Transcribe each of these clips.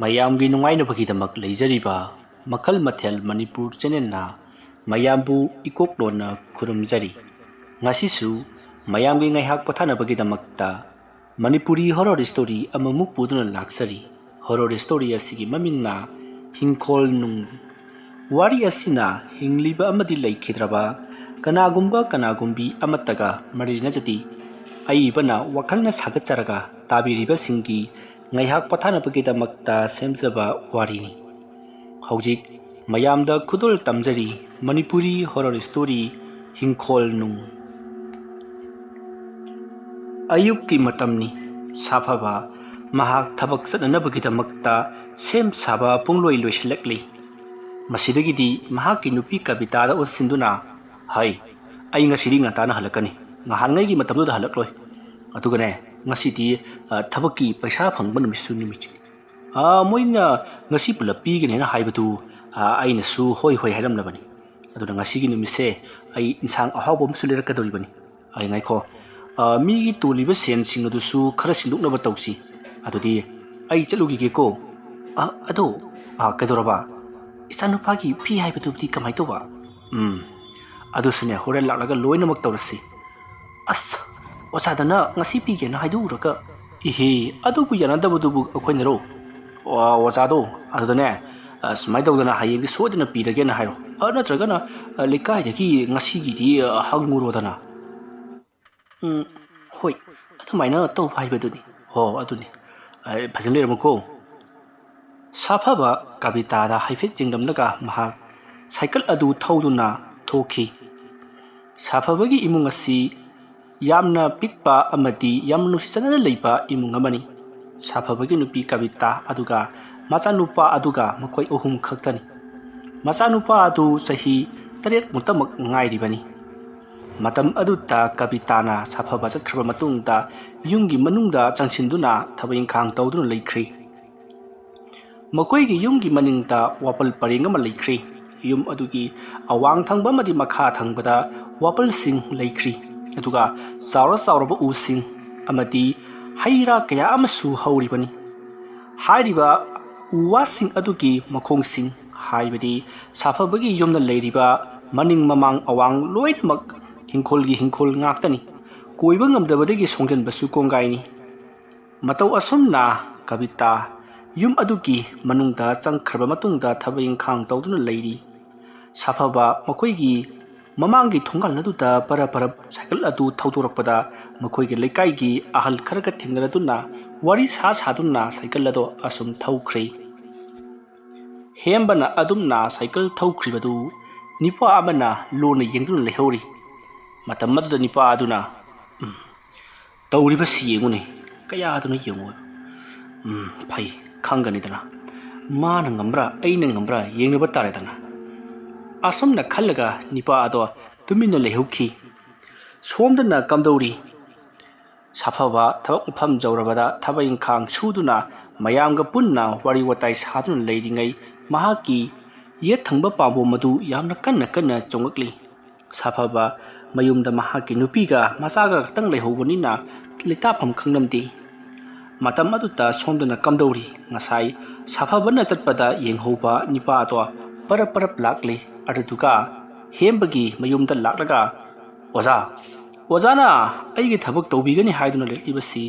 ꯃꯌꯥꯝꯒꯤ ꯅꯨꯡꯉꯥꯏꯅꯕꯒꯤꯗꯃꯛ ꯂꯩꯖꯔꯤꯕ ꯃꯈꯜ ꯃꯊꯦꯜ ꯃꯅꯤꯄꯨꯔ ꯆꯦꯅꯦꯜꯅ ꯃꯌꯥꯝꯕꯨ ꯏꯀꯣꯛꯂꯣꯟꯅ ꯈꯨꯔꯨꯝꯖꯔꯤ꯫ ꯉꯁꯤꯁꯨ ꯃꯌꯥꯝꯒꯤ ꯉꯥꯏꯍꯥꯛ ꯄꯣꯊꯥꯅꯕꯒꯤꯗꯃꯛꯇ ꯃꯅꯤꯄꯨꯔꯤ ꯍꯣꯔꯔ ꯁ꯭ꯇꯣꯔꯤ ꯑꯃꯃꯨꯛ ꯄꯨꯗꯨꯅ ꯂꯥꯛꯆꯔꯤ꯫ ꯍꯣꯔꯔ ꯁ꯭ꯇꯣꯔꯤ ꯑꯁꯤꯒꯤ ꯃꯃꯤꯡꯅ ꯍꯤꯡꯈꯣꯜ ꯅꯨꯡ꯫ ꯋꯥꯔꯤ ꯑꯁꯤꯅ ꯍꯤꯡꯂꯤꯕ ꯑꯃꯗꯤ ꯂꯩꯈꯤꯗ꯭ꯔꯕ ꯀꯅꯥꯒꯨꯝꯕꯤ ꯑꯃꯠꯇꯒ ꯃꯔꯤ ꯂꯩꯅꯖꯗꯦ꯫ ꯑꯏꯕꯅ ꯋꯥꯈꯜꯅ ꯁꯥꯒꯠꯆꯔꯒ ꯇꯥꯕꯤꯔꯤꯕꯁꯤꯡꯒꯤ ꯉꯥꯏꯍꯥꯛ ꯄꯣꯊꯥꯅꯕꯒꯤꯗꯃꯛꯇ ꯁꯦꯝꯖꯕ ꯋꯥꯔꯤꯅꯤ꯫ ꯍꯧꯖꯤꯛ ꯃꯌꯥꯝꯗ ꯈꯨꯗꯣꯜ ꯇꯝꯖꯔꯤ ꯃꯅꯤꯄꯨꯔꯤ ꯍꯣꯔꯔ ꯁ꯭ꯇꯣꯔꯤ ꯍꯤꯡꯈꯣꯜ ꯅꯨꯡ꯫ ꯑꯌꯨꯛꯀꯤ ꯃꯇꯝꯅꯤ꯫ ꯁꯥꯐꯕ ꯃꯍꯥꯛ ꯊꯕꯛ ꯆꯠꯅꯅꯕꯒꯤꯗꯃꯛꯇ ꯁꯦꯝ ꯁꯥꯕ ꯄꯨꯡꯂꯣꯏ ꯂꯣꯏꯁꯤꯜꯂꯛꯂꯤ꯫ ꯃꯁꯤꯗꯒꯤꯗꯤ ꯃꯍꯥꯛꯀꯤ ꯅꯨꯄꯤ ꯀꯕꯤꯇꯥꯗ ꯑꯣꯟꯁꯤꯟꯗꯨꯅ, "ꯍꯩ, ꯑꯩ ꯉꯁꯤꯗꯤ ꯉꯟꯇꯥꯅ ꯍꯜꯂꯛꯀꯅꯤ꯫ ꯉꯍꯥꯟꯉꯩꯒꯤ ꯃꯇꯝꯗꯨꯗ ꯍꯜꯂꯛꯂꯣꯏ꯫ ꯑꯗꯨꯒꯅꯦ, ꯉꯁꯤꯗꯤ ꯊꯕꯛꯀꯤ ꯄꯩꯁꯥ ꯐꯪꯕ ꯅꯨꯃꯤꯠꯅꯤ꯫ ꯃꯣꯏꯅ ꯉꯁꯤ ꯄꯨꯂꯞ ꯄꯤꯒꯅꯦꯅ ꯍꯥꯏꯕꯗꯨ ꯑꯩꯅꯁꯨ ꯍꯣꯏ ꯍꯥꯏꯔꯝꯂꯕꯅꯤ꯫ ꯑꯗꯨꯅ ꯉꯁꯤꯒꯤ ꯅꯨꯃꯤꯠꯁꯦ ꯑꯩ ꯏꯟꯁꯥꯡ ꯑꯍꯥꯎꯕ ꯑꯃꯁꯨ ꯂꯩꯔꯛꯀꯗꯧꯔꯤꯕꯅꯤ꯫ ꯉꯥꯏꯈꯣ, ꯃꯤꯒꯤ ꯇꯣꯜꯂꯤꯕ ꯁꯦꯟꯁꯤꯡ ꯑꯗꯨꯁꯨ ꯈꯔ ꯁꯤꯟꯗꯣꯛꯅꯕ ꯇꯧꯁꯤ꯫ ꯑꯗꯨꯗꯤ ꯑꯩ ꯆꯠꯂꯨꯈꯤꯒꯦꯀꯣ꯫ ꯑꯗꯣ ꯀꯩꯗꯧꯔꯕ? ꯏꯆꯥꯅꯨꯄꯥꯒꯤ ꯐꯤ ꯍꯥꯏꯕꯗꯨꯕꯨꯗꯤ ꯀꯃꯥꯏꯅ ꯇꯧꯕ? ꯑꯗꯨꯁꯨꯅꯦ, ꯍꯣꯔꯦꯟ ꯂꯥꯛꯂꯒ ꯂꯣꯏꯅꯃꯛ ꯇꯧꯔꯁꯤ꯫ ꯑꯁ, ꯑꯣꯖꯥꯗꯅ ꯉꯁꯤ ꯄꯤꯒꯦꯅ ꯍꯥꯏꯗꯣꯛꯎꯔꯒ, ꯏꯍꯦ, ꯑꯗꯨꯕꯨ ꯌꯥꯅꯗꯕꯗꯨꯕꯨ ꯑꯩꯈꯣꯏꯅꯔꯣ? ꯑꯣꯖꯥꯗꯣ ꯑꯗꯨꯗꯅꯦ, ꯁꯨꯃꯥꯏꯅ ꯇꯧꯗꯅ ꯍꯌꯦꯡꯗꯤ ꯁꯣꯏꯗꯅ ꯄꯤꯔꯒꯦꯅ ꯍꯥꯏꯔꯣ꯫ ꯅꯠꯇ꯭ꯔꯒꯅ ꯂꯩꯀꯥꯏꯗꯒꯤ ꯉꯁꯤꯒꯤꯗꯤ ꯍꯪꯉꯨꯔꯣꯗꯅ꯫ ꯍꯣꯏ, ꯑꯗꯨꯃꯥꯏꯅ ꯇꯧꯕ ꯍꯥꯏꯕꯗꯨꯅꯤ꯫ ꯑꯗꯨꯅꯤ꯫ ꯐꯖꯅ ꯂꯩꯔꯝꯃꯨꯀꯣ꯫ ꯁꯥꯐꯕ ꯀꯕꯤꯇꯥꯗ ꯍꯥꯏꯐꯦꯠ ꯌꯦꯡꯂꯝꯂꯒ ꯃꯍꯥꯛ ꯁꯥꯏꯀꯜ ꯑꯗꯨ ꯊꯧꯗꯨꯅ ꯊꯣꯛꯈꯤ꯫ ꯁꯥꯐꯕꯒꯤ ꯏꯃꯨꯡ ꯑꯁꯤ ꯌꯥꯝꯅ ꯄꯤꯛꯄ ꯑꯃꯗꯤ ꯌꯥꯝꯅ ꯅꯨꯡꯁꯤ ꯆꯥꯟꯅꯅ ꯂꯩꯕ ꯏꯃꯨꯡ ꯑꯃꯅꯤ꯫ ꯁꯥꯐꯕꯒꯤ ꯅꯨꯄꯤ ꯀꯕꯤꯇꯥ ꯑꯗꯨꯒ ꯃꯆꯥꯅꯨꯄꯥ ꯑꯗꯨꯒ ꯃꯈꯣꯏ ꯑꯍꯨꯝ ꯈꯛꯇꯅꯤ꯫ ꯃꯆꯥꯅꯨꯄꯥ ꯑꯗꯨ ꯆꯍꯤ 8 ꯉꯥꯏꯔꯤꯕꯅꯤ꯫ ꯃꯇꯝ ꯑꯗꯨꯗ ꯀꯕꯤꯇꯥꯅ ꯁꯥꯐꯕ ꯆꯠꯈ꯭ꯔꯕ ꯃꯇꯨꯡꯗ ꯌꯨꯝꯒꯤ ꯃꯅꯨꯡꯗ ꯆꯪꯁꯤꯟꯗꯨꯅ ꯊꯕꯛ ꯏꯪꯈꯥꯡ ꯇꯧꯗꯨꯅ ꯂꯩꯈ꯭ꯔꯤ꯫ ꯃꯈꯣꯏꯒꯤ ꯌꯨꯝꯒꯤ ꯃꯅꯤꯡꯗ ꯋꯥꯄꯜ ꯄꯔꯦꯡ ꯑꯃ ꯂꯩꯈ꯭ꯔꯤ꯫ ꯌꯨꯝ ꯑꯗꯨꯒꯤ ꯑꯋꯥꯡ ꯊꯪꯕ ꯑꯃꯗꯤ ꯃꯈꯥ ꯊꯪꯕꯗ ꯋꯥꯄꯜꯁꯤꯡ ꯂꯩꯈ꯭ꯔꯤ꯫ ꯑꯗꯨꯒ ꯆꯥꯎꯔꯕ ꯎꯁꯤꯡ ꯑꯃꯗꯤ ꯍꯩ ꯔꯥ ꯀꯌꯥ ꯑꯃꯁꯨ ꯍꯧꯔꯤꯕꯅꯤ꯫ ꯍꯥꯏꯔꯤꯕ ꯎ ꯋꯥꯁꯤꯡ ꯑꯗꯨꯒꯤ ꯃꯈꯣꯡꯁꯤꯡ, ꯍꯥꯏꯕꯗꯤ ꯁꯥꯐꯕꯒꯤ ꯌꯨꯝꯗ ꯂꯩꯔꯤꯕ ꯃꯅꯤꯡ ꯃꯃꯥꯡ ꯑꯋꯥꯡ ꯂꯣꯏꯅꯃꯛ ꯍꯤꯡꯈꯣꯜ ꯉꯥꯛꯇꯅꯤ꯫ ꯀꯣꯏꯕ ꯉꯝꯗꯕꯗꯒꯤ ꯁꯣꯡꯖꯟꯕꯁꯨ ꯀꯣꯡꯒꯥꯏꯅꯤ꯫ ꯃꯇꯧ ꯑꯁꯨꯝꯅ ꯀꯕꯤꯇꯥ ꯌꯨꯝ ꯑꯗꯨꯒꯤ ꯃꯅꯨꯡꯗ ꯆꯪꯈ꯭ꯔꯕ ꯃꯇꯨꯡꯗ ꯊꯕꯛ ꯏꯪꯈꯥꯡ ꯇꯧꯗꯨꯅ ꯂꯩꯔꯤ꯫ ꯁꯥꯐꯕ ꯃꯈꯣꯏꯒꯤ ꯃꯃꯥꯡꯒꯤ ꯊꯣꯡꯒꯥꯜ ꯑꯗꯨꯗ ꯄꯔꯞ ꯁꯥꯏꯀꯜ ꯑꯗꯨ ꯊꯧꯗꯣꯔꯛꯄꯗ ꯃꯈꯣꯏꯒꯤ ꯂꯩꯀꯥꯏꯒꯤ ꯑꯍꯜ ꯈꯔꯒ ꯊꯦꯡꯅꯗꯨꯅ ꯋꯥꯔꯤ ꯁꯥꯗꯨꯅ ꯁꯥꯏꯀꯜ ꯑꯗꯨ ꯑꯁꯨꯝ ꯊꯧꯈ꯭ꯔꯦ꯫ ꯍꯦꯝꯕꯅ ꯑꯗꯨꯝꯅ ꯁꯥꯏꯀꯜ ꯊꯧꯈ꯭ꯔꯤꯕꯗꯨ ꯅꯤꯄꯥ ꯑꯃꯅ ꯂꯣꯟꯅ ꯌꯦꯡꯗꯨꯅ ꯂꯩꯍꯧꯔꯤ꯫ ꯃꯇꯝ ꯑꯗꯨꯗ ꯅꯤꯄꯥ ꯑꯗꯨꯅ, "ꯇꯧꯔꯤꯕꯁꯤ ꯌꯦꯡꯉꯨꯅꯦ, ꯀꯌꯥꯗꯨꯅ ꯌꯦꯡꯉꯨ꯫ ꯐꯩ, ꯈꯪꯒꯅꯤꯗꯅ꯫ ꯃꯥꯅ ꯉꯝꯕ꯭ꯔꯥ ꯑꯩꯅ ꯉꯝꯕ꯭ꯔꯥ ꯌꯦꯡꯅꯕ ꯇꯥꯔꯦꯗꯅ." ꯑꯁꯨꯝꯅ ꯈꯜꯂꯒ ꯅꯤꯄꯥ ꯑꯗꯣ ꯇꯨꯃꯤꯟꯅ ꯂꯩꯍꯧꯈꯤ꯫ ꯁꯣꯝꯗꯅ ꯀꯝꯗꯧꯔꯤ? ꯁꯥꯐꯕ ꯊꯕꯛ ꯃꯐꯝ ꯌꯧꯔꯕꯗ ꯊꯕꯛ ꯏꯪꯈꯥꯡ ꯁꯨꯗꯨꯅ ꯃꯌꯥꯝꯒ ꯄꯨꯟꯅ ꯋꯥꯔꯤ ꯋꯥꯇꯥꯏ ꯁꯥꯗꯨꯅ ꯂꯩꯔꯤꯉꯩ ꯃꯍꯥꯛꯀꯤ ꯌꯦꯠ ꯊꯪꯕ ꯄꯥꯝꯕꯣꯝ ꯑꯗꯨ ꯌꯥꯝꯅ ꯀꯟꯅ ꯆꯣꯡꯂꯛꯂꯤ꯫ ꯁꯥꯐꯕ ꯃꯌꯨꯝꯗ ꯃꯍꯥꯛꯀꯤ ꯅꯨꯄꯤꯒ ꯃꯆꯥꯒ ꯈꯛꯇꯪ ꯂꯩꯍꯧꯕꯅꯤꯅ ꯂꯩꯇꯥꯐꯝ ꯈꯪꯂꯝꯗꯦ꯫ ꯃꯇꯝ ꯑꯗꯨꯗ ꯁꯣꯝꯗꯅ ꯀꯝꯗꯧꯔꯤ? ꯉꯁꯥꯏ ꯁꯥꯐꯕꯅ ꯆꯠꯄꯗ ꯌꯦꯡꯍꯧꯕ ꯅꯤꯄꯥ ꯑꯗꯣ ꯄꯔꯞ ꯂꯥꯛꯂꯤ꯫ ꯑꯗꯨꯗꯨꯒ ꯍꯦꯝꯕꯒꯤ ꯃꯌꯨꯝꯗ ꯂꯥꯛꯂꯒ, "ꯑꯣꯖꯥꯅ ꯑꯩꯒꯤ ꯊꯕꯛ ꯇꯧꯕꯤꯒꯅꯤ ꯍꯥꯏꯗꯨꯅ ꯂꯦꯞꯂꯤꯕꯁꯤ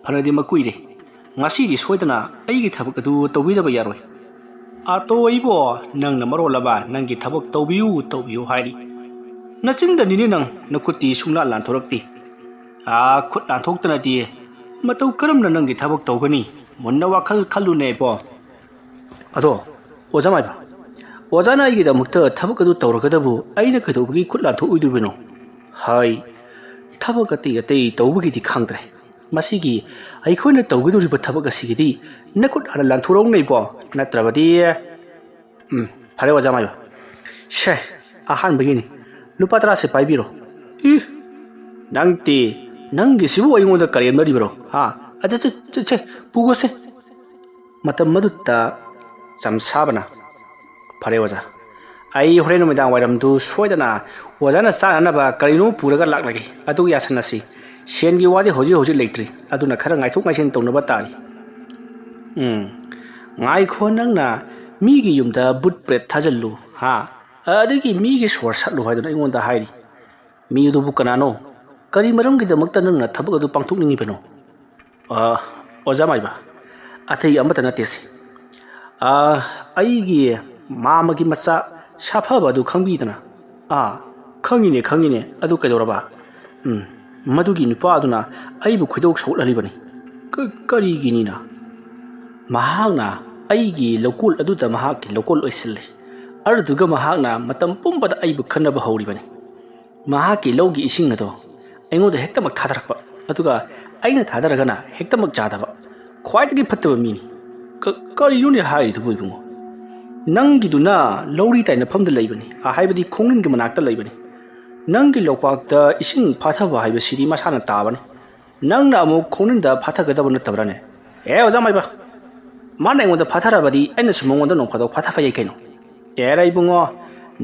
ꯐꯅꯗꯤ ꯀꯨꯏꯔꯦ꯫ ꯉꯁꯤꯗꯤ ꯁꯣꯏꯗꯅ ꯑꯩꯒꯤ ꯊꯕꯛ ꯑꯗꯨ ꯇꯧꯕꯤꯗꯕ ꯌꯥꯔꯣꯏ꯫ ꯑꯇꯣꯏꯕꯣ, ꯅꯪꯅ ꯃꯔꯣꯜ ꯑꯃ ꯅꯪꯒꯤ ꯊꯕꯛ ꯇꯧꯕꯤꯌꯨ ꯍꯥꯏꯔꯤ꯫ ꯅꯆꯤꯟꯗꯅꯤꯅꯦ ꯅꯈꯨꯠꯇꯤ ꯁꯨꯡꯂꯥꯟ ꯂꯥꯟꯊꯣꯔꯛꯇꯦ꯫ ꯈꯨꯠ ꯂꯥꯟꯊꯣꯛꯇꯅꯗꯤ ꯃꯇꯧ ꯀꯔꯝꯅ ꯅꯪꯒꯤ ꯊꯕꯛ ꯇꯧꯒꯅꯤ? ꯃꯨꯟꯅ ꯋꯥꯈꯜ ꯈꯜꯂꯨꯅꯦ ꯏꯕꯣ." "ꯑꯗꯣ ꯑꯣꯖꯥ ꯃꯥꯏꯕ, ꯑꯣꯖꯥꯅ ꯑꯩꯒꯤꯗꯃꯛꯇ ꯊꯕꯛ ꯑꯗꯨ ꯇꯧꯔꯒꯗꯕꯨ ꯑꯩꯅ ꯀꯩꯗꯧꯕꯒꯤ ꯈꯨꯠ ꯂꯥꯟꯊꯣꯛꯑꯣꯏꯗꯣꯏꯕꯅꯣ?" "ꯍꯩ, ꯊꯕꯛ ꯑꯇꯩ ꯇꯧꯕꯒꯤꯗꯤ ꯈꯪꯗ꯭ꯔꯦ. ꯃꯁꯤꯒꯤ ꯑꯩꯈꯣꯏꯅ ꯇꯧꯒꯗꯧꯔꯤꯕ ꯊꯕꯛ ꯑꯁꯤꯒꯤꯗꯤ ꯅꯈꯨꯠ ꯍꯥꯟꯅ ꯂꯥꯟꯊꯣꯔꯛꯎꯅꯦ ꯏꯕꯣ. ꯅꯠꯇ꯭ꯔꯕꯗꯤ..." "ꯐꯔꯦ ꯑꯣꯖꯥ ꯃꯥꯏꯕ. ꯁꯦ, ꯑꯍꯥꯟꯕꯒꯤꯅꯤ. ꯂꯨꯄꯥ 10ꯁꯦ ꯄꯥꯏꯕꯤꯔꯣ." ꯅꯪꯒꯤꯁꯤꯕꯨ ꯑꯩꯉꯣꯟꯗ ꯀꯔꯦꯝꯅꯔꯤꯕꯔꯣ? ꯆꯦ, ꯄꯨꯈꯣꯁꯦ." ꯃꯇꯝ ꯑꯗꯨꯗ ꯆꯝꯁꯥꯕꯅ, "ꯐꯔꯦ ꯑꯣꯖꯥ, ꯑꯩ ꯍꯣꯔꯦꯟ ꯅꯨꯃꯤꯗꯥꯡ ꯋꯥꯏꯔꯝꯗꯨ ꯁꯣꯏꯗꯅ ꯑꯣꯖꯥꯅ ꯆꯥꯅꯅꯕ ꯀꯔꯤꯅꯣ ꯄꯨꯔꯒ ꯂꯥꯛꯂꯒꯦ꯫ ꯑꯗꯨꯒ ꯌꯥꯁꯟꯅꯁꯤ. ꯁꯦꯟꯒꯤ ꯋꯥꯗꯤ ꯍꯧꯖꯤꯛ ꯂꯩꯇ꯭ꯔꯤ. ꯑꯗꯨꯅ ꯈꯔ ꯉꯥꯏꯊꯣꯛ ꯉꯥꯏꯁꯤꯟ ꯇꯧꯅꯕ ꯇꯥꯔꯤ." ꯉꯥꯏꯈꯣ ꯅꯪꯅ ꯃꯤꯒꯤ ꯌꯨꯝꯗ ꯕꯨꯠ ꯕ꯭ꯔꯦꯗ ꯊꯥꯖꯤꯜꯂꯨ ꯍꯥ ꯑꯗꯒꯤ ꯃꯤꯒꯤ ꯁꯣꯔ ꯁꯠꯂꯨ ꯍꯥꯏꯗꯨꯅ ꯑꯩꯉꯣꯟꯗ ꯍꯥꯏꯔꯤ ꯃꯤ ꯑꯗꯨꯕꯨ ꯀꯅꯥꯅꯣ ꯀꯔꯤ ꯃꯔꯝꯒꯤꯗꯃꯛꯇ ꯅꯪꯅ ꯊꯕꯛ ꯑꯗꯨ ꯄꯥꯡꯊꯣꯛꯅꯤꯡꯉꯤꯕꯅꯣ ꯑꯣꯖꯥ ꯃꯥꯏꯕ ꯑꯇꯩ ꯑꯃꯠꯇ ꯅꯠꯇꯦ ꯁꯤ ꯑꯩꯒꯤ ꯃꯥꯃꯒꯤ ꯃꯆꯥ ꯁꯥꯐꯕ ꯑꯗꯨ ꯈꯪꯕꯤꯗꯅ ꯈꯪꯉꯤꯅꯦ ꯈꯪꯉꯤꯅꯦ ꯑꯗꯨ ꯀꯩꯗꯧꯔꯕ ꯃꯗꯨꯒꯤ ꯅꯨꯄꯥ ꯑꯗꯨꯅ ꯑꯩꯕꯨ ꯈꯣꯏꯗꯧ ꯁꯧꯒꯠꯍꯜꯂꯤꯕꯅꯤ ꯀꯔꯤꯒꯤꯅꯤꯅ ꯃꯍꯥꯛꯅ ꯑꯩꯒꯤ ꯂꯧꯀꯣꯜ ꯑꯗꯨꯗ ꯃꯍꯥꯛꯀꯤ ꯂꯧꯀꯣꯜ ꯑꯣꯏꯁꯤꯜꯂꯤ ꯑꯗꯨꯗꯨꯒ ꯃꯍꯥꯛꯅ ꯃꯇꯝ ꯄꯨꯝꯕꯗ ꯑꯩꯕꯨ ꯈꯟꯅꯕ ꯍꯧꯔꯤꯕꯅꯤ ꯃꯍꯥꯛꯀꯤ ꯂꯧꯒꯤ ꯏꯁꯤꯡ ꯑꯗꯣ ꯑꯩꯉꯣꯟꯗ ꯍꯦꯛꯇꯃꯛ ꯊꯥꯗꯔꯛꯄ ꯑꯗꯨꯒ ꯑꯩꯅ ꯊꯥꯗꯔꯒꯅ ꯍꯦꯛꯇꯃꯛ ꯆꯥꯗꯕ ꯈ꯭ꯋꯥꯏꯗꯒꯤ ꯐꯠꯇꯕ ꯃꯤꯅꯤ ꯀꯔꯤꯅꯣꯅꯦ ꯍꯥꯏꯔꯤꯗꯨꯕꯨ ꯏꯕꯨꯡꯉꯣ ꯅꯪꯒꯤꯗꯨꯅ ꯂꯧꯔꯤ ꯇꯥꯏꯅꯐꯝꯗ ꯂꯩꯕꯅꯤ ꯍꯥꯏꯕꯗꯤ ꯈꯣꯡꯅꯤꯟꯒꯤ ꯃꯅꯥꯛꯇ ꯂꯩꯕꯅꯤ ꯅꯪꯒꯤ ꯂꯧꯄꯥꯛꯇ ꯏꯁꯤꯡ ꯐꯥꯊꯕ ꯍꯥꯏꯕꯁꯤꯗꯤ ꯃꯁꯥꯅ ꯇꯥꯕꯅꯤ ꯅꯪꯅ ꯑꯃꯨꯛ ꯈꯣꯡꯅꯤꯟꯗ ꯐꯥꯊꯒꯗꯕ ꯅꯠꯇꯕ꯭ꯔꯥꯅꯦ ꯑꯣꯖꯥ ꯃꯥꯏꯕ ꯃꯥꯅ ꯑꯩꯉꯣꯟꯗ ꯐꯥꯊꯔꯕꯗꯤ ꯑꯩꯅꯁꯨ ꯃꯉꯣꯟꯗ ꯅꯣꯡꯐꯥꯗꯣꯛ ꯐꯥꯊꯕ ꯌꯥꯏ ꯀꯩꯅꯣ ꯑꯦꯔ ꯏꯕꯨꯡꯉꯣ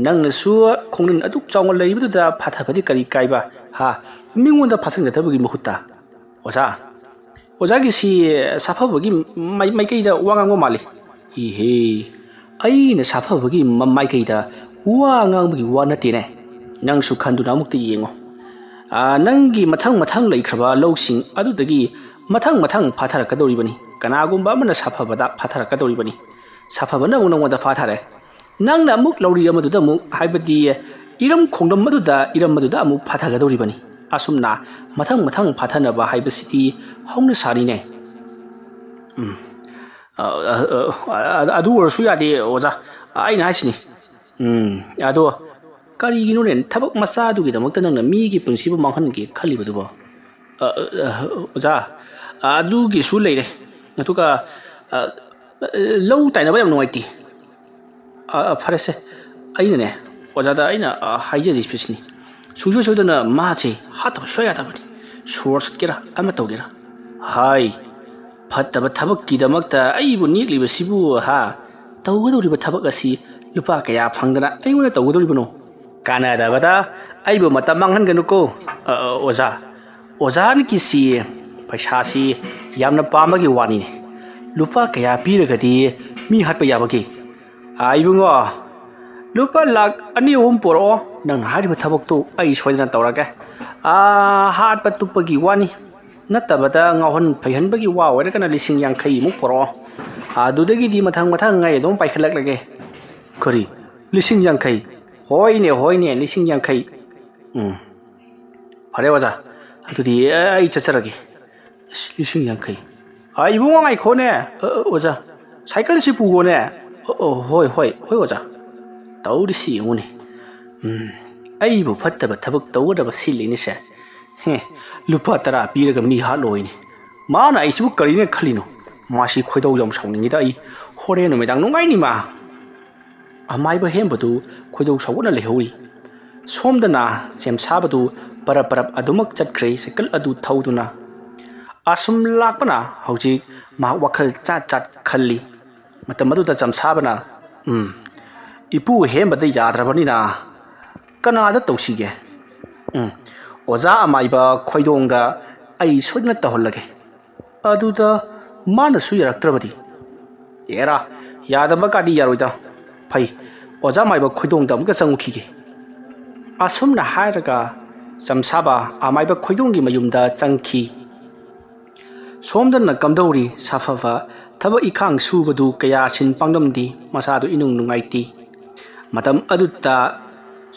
ꯅꯪꯅꯁꯨ ꯈꯣꯡꯅꯤꯟ ꯑꯗꯨꯛ ꯆꯥꯎꯅ ꯂꯩꯕꯗꯨꯗ ꯐꯥꯊꯕꯗꯤ ꯀꯔꯤ ꯀꯥꯏꯕ ꯃꯤꯉꯣꯟꯗ ꯐꯥꯁꯟꯒꯗꯕꯒꯤ ꯃꯍꯨꯠꯇ ꯑꯣꯖꯥꯒꯤꯁꯤ ꯁꯥꯐꯕꯒꯤ ꯃꯥꯏꯀꯩꯗ ꯋꯥ ꯉꯥꯡꯕ ꯃꯥꯜꯂꯤ ꯏꯍꯦ ꯑꯩꯅ ꯁꯥꯐꯕꯒꯤ ꯃꯥꯏꯀꯩꯗ ꯋꯥ ꯉꯥꯡꯕꯒꯤ ꯋꯥ ꯅꯠꯇꯦꯅꯦ ꯅꯪꯁꯨ ꯈꯟꯗꯨꯅ ꯑꯃꯨꯛꯇ ꯌꯦꯡꯉꯣ ꯅꯪꯒꯤ ꯃꯊꯪ ꯂꯩꯈ꯭ꯔꯕ ꯂꯧꯁꯤꯡ ꯑꯗꯨꯗꯒꯤ ꯃꯊꯪ ꯐꯥꯊꯔꯛꯀꯗꯧꯔꯤꯕꯅꯤ ꯀꯅꯥꯒꯨꯝꯕ ꯑꯃꯅ ꯁꯥꯐꯕꯗ ꯐꯥꯊꯔꯛꯀꯗꯧꯔꯤꯕꯅꯤ ꯁꯥꯐꯕꯅ ꯑꯃꯨꯛ ꯅꯪꯉꯣꯟꯗ ꯐꯥꯊꯔꯦ ꯅꯪꯅ ꯑꯃꯨꯛ ꯂꯧꯔꯤ ꯑꯃꯗꯨꯗ ꯑꯃꯨꯛ ꯍꯥꯏꯕꯗꯤ ꯏꯔꯝ ꯈꯣꯡꯂꯝ ꯑꯗꯨꯗ ꯑꯃꯨꯛ ꯐꯥꯊꯒꯗꯧꯔꯤꯕꯅꯤ ꯑꯁꯨꯝꯅ ꯃꯊꯪ ꯐꯥꯊꯅꯕ ꯍꯥꯏꯕꯁꯤꯗꯤ ꯍꯧꯅꯁꯥꯅꯤꯅꯦ ꯑꯗꯨ ꯑꯣꯏꯔꯁꯨ ꯌꯥꯗꯦ ꯑꯣꯖꯥ ꯑꯩꯅ ꯍꯥꯏꯁꯤꯅꯤ ꯑꯗꯣ ꯀꯔꯤꯒꯤꯅꯣꯅꯦ ꯊꯕꯛ ꯃꯆꯥꯗꯨꯒꯤꯗꯃꯛꯇ ꯅꯪꯅ ꯃꯤꯒꯤ ꯄꯨꯟꯁꯤꯕꯨ ꯃꯥꯡꯍꯟꯒꯦ ꯈꯜꯂꯤꯕꯗꯨꯕꯣ ꯑꯣꯖꯥ ꯑꯗꯨꯒꯤꯁꯨ ꯂꯩꯔꯦ ꯑꯗꯨꯒ ꯂꯧ ꯇꯥꯏꯅꯕ ꯌꯥꯝ ꯅꯨꯡꯉꯥꯏꯇꯦ ꯐꯔꯦꯁꯦ ꯑꯩꯅꯅꯦ ꯑꯣꯖꯥꯗ ꯑꯩꯅ ꯍꯥꯏꯖꯔꯤꯕꯁꯤꯅꯤ ꯁꯨꯡꯁꯣꯏ ꯁꯣꯏꯗꯅ ꯃꯥꯁꯦ ꯍꯥꯠꯇꯕ ꯁꯨꯡꯌꯥ ꯌꯥꯗꯕꯅꯤ ꯁꯣꯔ ꯁꯠꯀꯦꯔꯥ ꯑꯃ ꯇꯧꯒꯦꯔꯥ ꯍꯥꯏ ꯐꯠꯇꯕ ꯊꯕꯛꯀꯤꯗꯃꯛꯇ ꯑꯩꯕꯨ ꯅꯦꯛꯂꯤꯕꯁꯤꯕꯨ ꯇꯧꯒꯗꯧꯔꯤꯕ ꯊꯕꯛ ꯑꯁꯤ ꯂꯨꯄꯥ ꯀꯌꯥ ꯐꯪꯗꯅ ꯑꯩꯉꯣꯟꯗ ꯇꯧꯒꯗꯧꯔꯤꯕꯅꯣ ꯀꯥꯟꯅꯗꯕꯗ ꯑꯩꯕꯨ ꯃꯇꯝ ꯃꯥꯡꯍꯟꯒꯅꯨꯀꯣ ꯑꯣꯖꯥꯒꯤꯁꯤ ꯄꯩꯁꯥꯁꯤ ꯌꯥꯝꯅ ꯄꯥꯝꯕꯒꯤ ꯋꯥꯅꯤꯅꯦ ꯂꯨꯄꯥ ꯀꯌꯥ ꯄꯤꯔꯒꯗꯤ ꯃꯤ ꯍꯥꯠꯄ ꯌꯥꯕꯒꯦ ꯏꯕꯨꯡꯉꯣ ꯂꯨꯄꯥ ꯂꯥꯛ 2-3 ꯄꯣꯔꯛꯑꯣ ꯅꯪꯅ ꯍꯥꯏꯔꯤꯕ ꯊꯕꯛꯇꯨ ꯑꯩ ꯁꯣꯏꯗꯅ ꯇꯧꯔꯒꯦ ꯍꯥꯠꯄ ꯇꯨꯞꯄꯒꯤ ꯋꯥꯅꯤ ꯅꯠꯇꯕꯗ ꯉꯥꯎꯍꯟ ꯐꯩꯍꯟꯕꯒꯤ ꯋꯥ ꯑꯣꯏꯔꯒꯅ 50,000 ꯄꯣꯔꯛꯑꯣ ꯑꯗꯨꯗꯒꯤꯗꯤ ꯃꯊꯪ ꯑꯩ ꯑꯗꯨꯝ ꯄꯥꯏꯈꯠꯂꯛꯂꯒꯦ ꯀꯔꯤ 50,000 ꯍꯣꯏꯅꯦ 50,000 ꯐꯔꯦ ꯑꯣꯖꯥ ꯑꯗꯨꯗꯤ ꯑꯩ ꯆꯠꯆꯔꯒꯦ 50,000 ꯏꯕꯨꯡꯉꯣ ꯉꯥꯏꯈꯣꯅꯦ ꯑꯣꯖꯥ ꯁꯥꯏꯀꯜꯁꯤ ꯄꯨꯒꯣꯅꯦ ꯍꯣꯏ ꯑꯣꯖꯥ ꯇꯧꯔꯤꯁꯤ ꯌꯦꯡꯉꯨꯅꯦ ꯑꯩꯕꯨ ꯐꯠꯇꯕ ꯊꯕꯛ ꯇꯧꯒꯗꯕ ꯁꯤꯜꯂꯤꯅꯤꯁꯦ ꯂꯨꯄꯥ 10 ꯄꯤꯔꯒ ꯃꯤ ꯍꯥꯠꯂꯣꯏꯅꯤ ꯃꯥꯅ ꯑꯩꯁꯤꯕꯨ ꯀꯔꯤꯅꯦ ꯈꯜꯂꯤꯅꯣ ꯃꯥꯁꯤ ꯈꯣꯏꯗꯧ ꯌꯥꯝ ꯁꯥꯎꯅꯤꯡꯉꯤꯗ ꯑꯩ ꯍꯣꯔꯦꯟ ꯅꯨꯃꯤꯗꯥꯡ ꯅꯨꯡꯉꯥꯏꯅꯤ ꯃꯥ ꯑꯃꯥꯏꯕ ꯍꯦꯝꯕꯗꯨ ꯈꯣꯏꯗꯧ ꯁꯥꯎꯒꯠꯅ ꯂꯩꯍꯧꯔꯤ ꯁꯣꯝꯗꯅ ꯆꯦꯝꯁꯥꯕꯗꯨ ꯄꯔꯞ ꯑꯗꯨꯃꯛ ꯆꯠꯈ꯭ꯔꯦ ꯁꯥꯏꯀꯜ ꯑꯗꯨ ꯊꯧꯗꯨꯅ ꯑꯁꯨꯝ ꯂꯥꯛꯄꯅ ꯍꯧꯖꯤꯛ ꯃꯍꯥꯛ ꯋꯥꯈꯜ ꯆꯥꯠ ꯈꯜꯂꯤ ꯃꯇꯝ ꯑꯗꯨꯗ ꯆꯝꯁꯥꯕꯅ ꯏꯄꯨ ꯍꯦꯝꯕꯗ ꯌꯥꯗ꯭ꯔꯕꯅꯤꯅ ꯀꯅꯥꯗ ꯇꯧꯁꯤꯒꯦ ꯑꯣꯖꯥ ꯑꯃꯥꯏꯕ ꯈꯣꯏꯗꯣꯡꯗ ꯑꯩ ꯁꯣꯏꯗꯅ ꯇꯧꯍꯜꯂꯒꯦ ꯑꯗꯨꯗ ꯃꯥꯅꯁꯨ ꯌꯥꯔꯛꯇ꯭ꯔꯕꯗꯤ ꯑꯦꯔꯥ ꯌꯥꯗꯕ ꯀꯥꯗꯤ ꯌꯥꯔꯣꯏꯗ ꯐꯩ ꯑꯣꯖꯥ ꯑꯃꯥꯏꯕ ꯈꯣꯏꯗꯣꯡꯗ ꯑꯃꯨꯛꯇ ꯆꯪꯉꯨꯈꯤꯒꯦ ꯑꯁꯨꯝꯅ ꯍꯥꯏꯔꯒ ꯆꯝꯁꯥꯕ ꯑꯃꯥꯏꯕ ꯈꯣꯏꯗꯣꯡꯒꯤ ꯃꯌꯨꯝꯗ ꯆꯪꯈꯤ ꯁꯣꯝꯗꯅ ꯀꯝꯗꯧꯔꯤ ꯁꯥꯐꯕ ꯊꯕꯛ ꯏꯈꯥꯡ ꯁꯨꯕꯗꯨ ꯀꯌꯥ ꯁꯤꯟ ꯄꯥꯡꯂꯝꯗꯦ ꯃꯁꯥꯗꯨ ꯏꯅꯨꯡ ꯅꯨꯡꯉꯥꯏꯇꯦ ꯃꯇꯝ ꯑꯗꯨꯗ